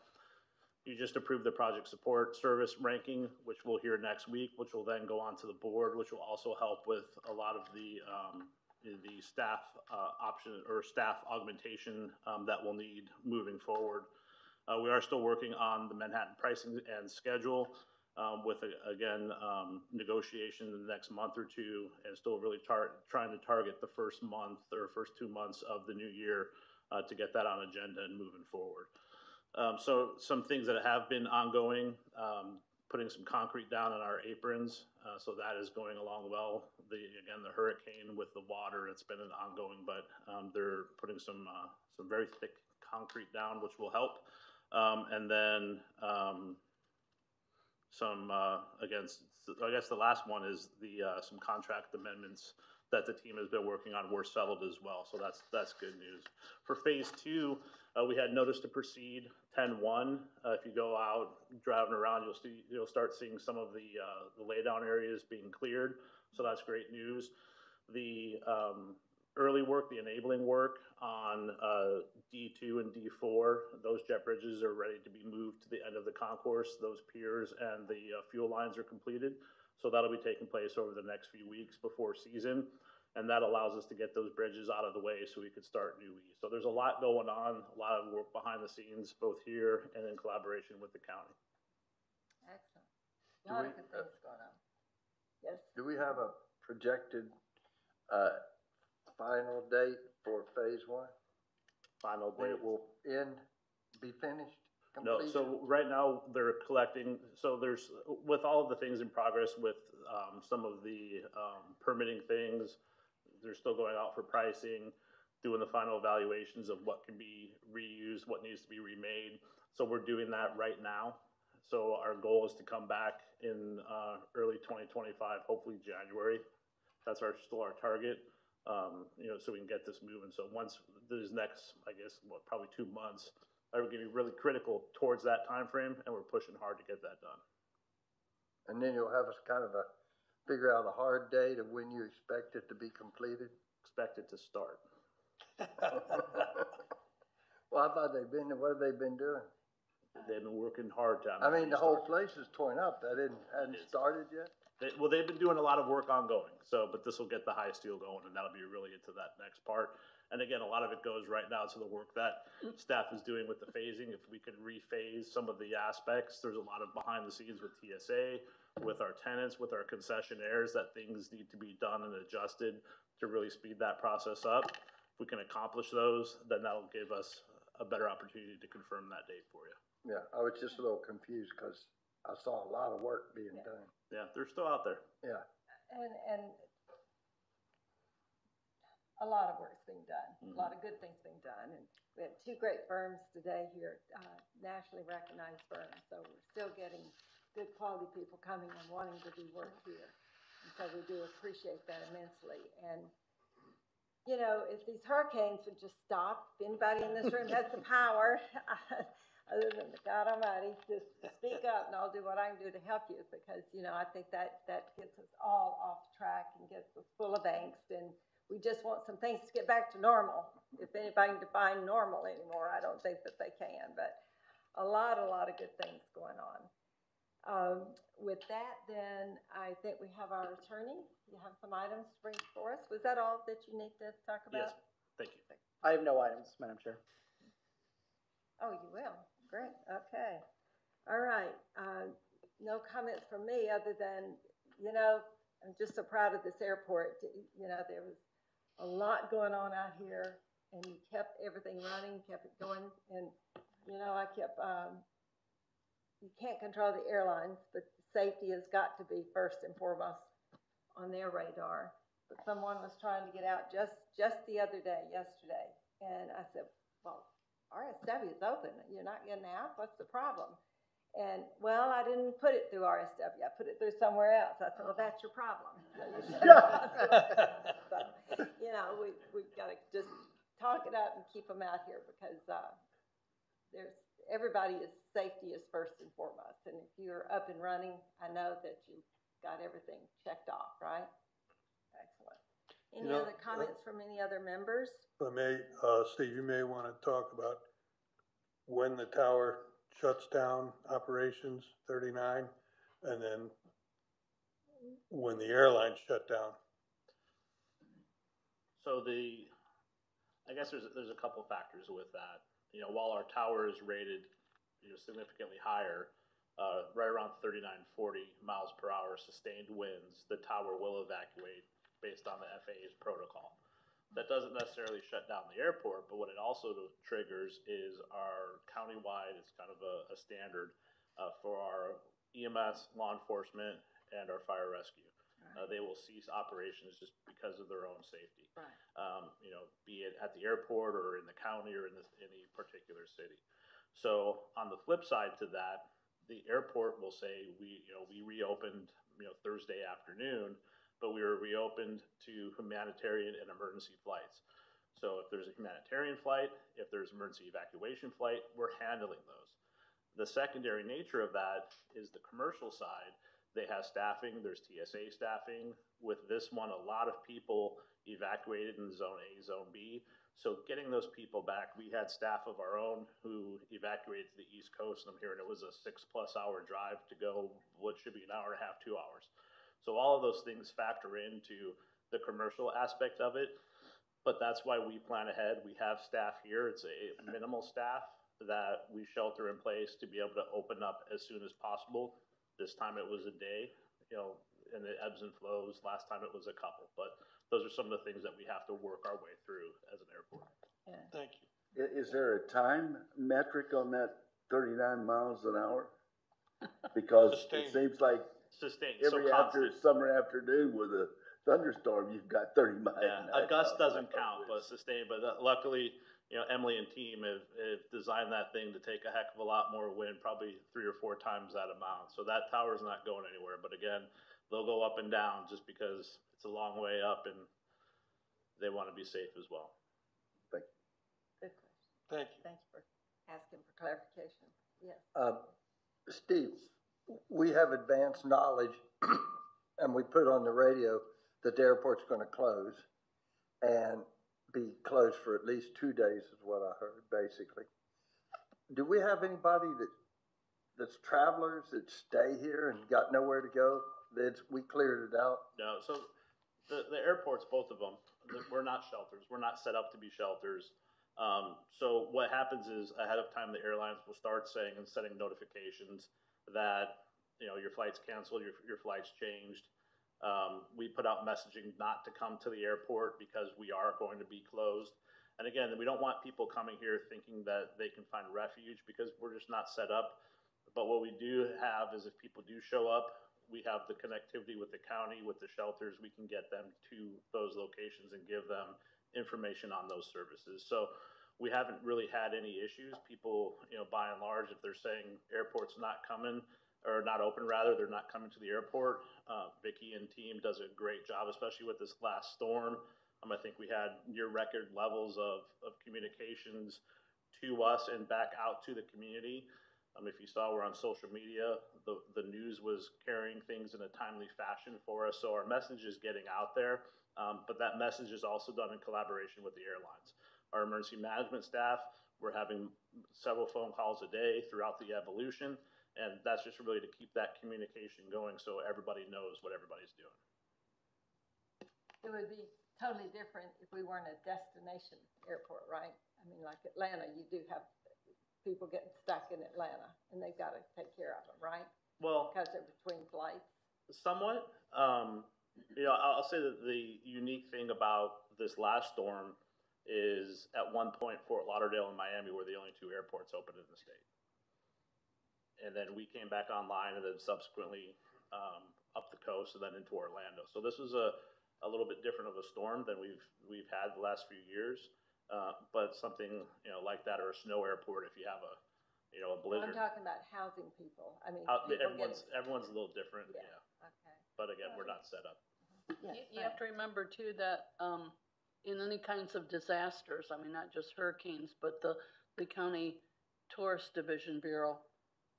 You just approved the project support service ranking, which we'll hear next week, which will then go on to the board, which will also help with a lot of the staff option or staff augmentation that we'll need moving forward. We are still working on the Manhattan pricing and schedule with, again, negotiation in the next month or two, and still really trying to target the first month or first 2 months of the new year to get that on agenda and moving forward. So some things that have been ongoing, putting some concrete down on our aprons, so that is going along well. Again, the hurricane with the water, it's been an ongoing, but they're putting some very thick concrete down, which will help. And then again, I guess the last one is some contract amendments that the team has been working on were settled as well. So that's good news. For phase 2, we had notice to proceed 10-1. If you go out driving around, you'll start seeing some of the laydown areas being cleared. So that's great news. The early work, the enabling work on D2 and D4, those jet bridges are ready to be moved to the end of the concourse. Those piers and the fuel lines are completed. So that'll be taking place over the next few weeks before season. And that allows us to get those bridges out of the way so we could start New E. So there's a lot going on, a lot of work behind the scenes, both here and in collaboration with the county. Excellent. A lot of good things going on. Yes. Do we have a projected final date for phase 1? Final date. When it will be finished? No, so right now they're collecting, so there's, with all of the things in progress with some of the permitting things, they're still going out for pricing, doing the final evaluations of what can be reused, what needs to be remade. So we're doing that right now. So our goal is to come back in early 2025, hopefully January. That's still our target. so we can get this moving. So once these next, I guess, probably 2 months, are going to be really critical towards that time frame, and we're pushing hard to get that done. And then you'll have us kind of figure out a hard date of when you expect it to be completed? Expect it to start. Well, I thought what have they been doing? They've been working hard to. I mean, the whole place is torn up. That hadn't started yet? They've been doing a lot of work ongoing. But this will get the high steel going, and that'll be really into that next part. And again, a lot of it goes right now to the work that staff is doing with the phasing. If we could rephase some of the aspects, there's a lot of behind the scenes with TSA, with our tenants, with our concessionaires, that things need to be done and adjusted to really speed that process up. If we can accomplish those, then that'll give us a better opportunity to confirm that date for you. Yeah, I was just a little confused because I saw a lot of work being done. Yeah, they're still out there. Yeah. And a lot of work's being done, a lot of good things being done. And we have 2 great firms today here, nationally recognized firms. So we're still getting good quality people coming and wanting to do work here. And so we do appreciate that immensely. And, if these hurricanes would just stop, if anybody in this room has the power, other than the God Almighty, just speak up and I'll do what I can do to help you, because, I think that gets us all off track and gets us full of angst, and we just want some things to get back to normal. If anybody can define normal anymore, I don't think that they can, but a lot of good things going on. With that, then I think we have our attorney. You have some items to bring for us. Was that all that you need to talk about? Yes, thank you. I have no items, Madam Chair. Oh, you will? Great, okay. All right, no comments from me other than, I'm just so proud of this airport. There was a lot going on out here, and you kept everything running, kept it going, and, I kept, you can't control the airlines, but safety has got to be first and foremost on their radar. But someone was trying to get out just the other day, yesterday, and I said, well, RSW is open. You're not getting out? What's the problem? And, well, I didn't put it through RSW. I put it through somewhere else. I said, well, that's your problem. So, we've got to just talk it up and keep them out here, because everybody's safety is first and foremost. And if you're up and running, I know that you've got everything checked off, right? Excellent. Any other comments from any other members? If I may, Steve, you may want to talk about when the tower shuts down operations 39, and then when the airline shut down. So I guess there's a couple factors with that. While our tower is rated, significantly higher, right around 39, 40 miles per hour sustained winds, the tower will evacuate based on the FAA's protocol. That doesn't necessarily shut down the airport, but what it also triggers is our countywide, it's kind of a standard for our EMS, law enforcement, and our fire rescue. They will cease operations just because of their own safety. Right. Be it at the airport or in the county or in any particular city. So on the flip side to that, the airport will say we reopened Thursday afternoon, but we were reopened to humanitarian and emergency flights. So if there's a humanitarian flight, if there's emergency evacuation flight, we're handling those. The secondary nature of that is the commercial side. They have staffing, there's TSA staffing. With this one, a lot of people evacuated in Zone A, Zone B. So getting those people back, we had staff of our own who evacuated to the East Coast. I'm hearing it was a 6+ hour drive to go what should be an hour and a half, 2 hours. So all of those things factor into the commercial aspect of it. But that's why we plan ahead. We have staff here. It's a minimal staff that we shelter in place to be able to open up as soon as possible. This time it was a day, and it ebbs and flows. Last time it was a couple, but those are some of the things that we have to work our way through as an airport. Yeah. Thank you. Is there a time metric on that 39 miles an hour? Because it seems like Sustained. every summer afternoon with a thunderstorm, you've got 30 miles. Yeah, a gust doesn't count, but sustained. But luckily, Emily and team have designed that thing to take a heck of a lot more wind, probably 3 or 4 times that amount. So that tower's not going anywhere. But again, they'll go up and down just because it's a long way up, and they want to be safe as well. Good question. Thank you. Thanks for asking for clarification. Yes. Steve, we have advanced knowledge, and we put on the radio that the airport's going to close and be closed for at least 2 days, is what I heard, basically. Do we have anybody that's travelers that stay here and got nowhere to go? We cleared it out. No, so the airports, both of them, we're not shelters. We're not set up to be shelters. So what happens is ahead of time, the airlines will start saying and sending notifications that, you know, your flight's canceled, your flight's changed. We put out messaging not to come to the airport because we are going to be closed. And again, we don't want people coming here thinking that they can find refuge because we're just not set up. But what we do have is if people do show up, we have the connectivity with the county, with the shelters. We can get them to those locations and give them information on those services. So we haven't really had any issues. People, you know, by and large, if they're saying airport's not coming or not open, rather, they're not coming to the airport. Vicky and team does a great job, especially with this last storm. I think we had near record levels of communications to us and back out to the community. If you saw, we're on social media. The news was carrying things in a timely fashion for us. So our message is getting out there, but that message is also done in collaboration with the airlines. Our emergency management staff, we're having several phone calls a day throughout the evolution, and that's just really to keep that communication going so everybody knows what everybody's doing. It would be totally different if we weren't a destination airport, right? I mean, like Atlanta, you do have people getting stuck in Atlanta, and they've got to take care of them, right? Well, because they're between flights. Somewhat. You know, I'll say that the unique thing about this last storm is at one point Fort Lauderdale and Miami were the only two airports open in the state. And then we came back online and then subsequently up the coast and then into Orlando. So this was a little bit different of a storm than we've had the last few years. But something, you know, like that, or a snow airport, if you have a blizzard. I'm talking about housing people. I mean, everyone's a little different. Yeah. Okay. But again, we're not set up. You have to remember too that in any kinds of disasters, I mean, not just hurricanes, but the county tourist division bureau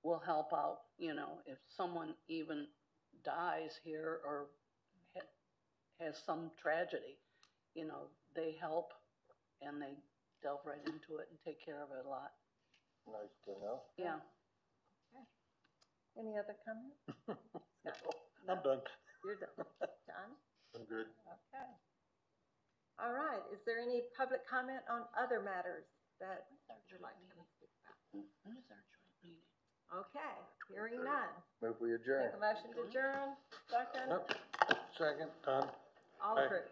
will help out. You know, if someone even dies here or has some tragedy, you know, they help and they delve right into it and take care of it a lot. Nice to know. Yeah. Okay. Any other comments? I'm done. You're done. John? I'm good. Okay. All right. Is there any public comment on other matters that you'd like to speak about? When is our joint meeting? Okay. Hearing none. Move we adjourn. Make a motion to adjourn. Second. Nope. Second, done. All Aye. approved.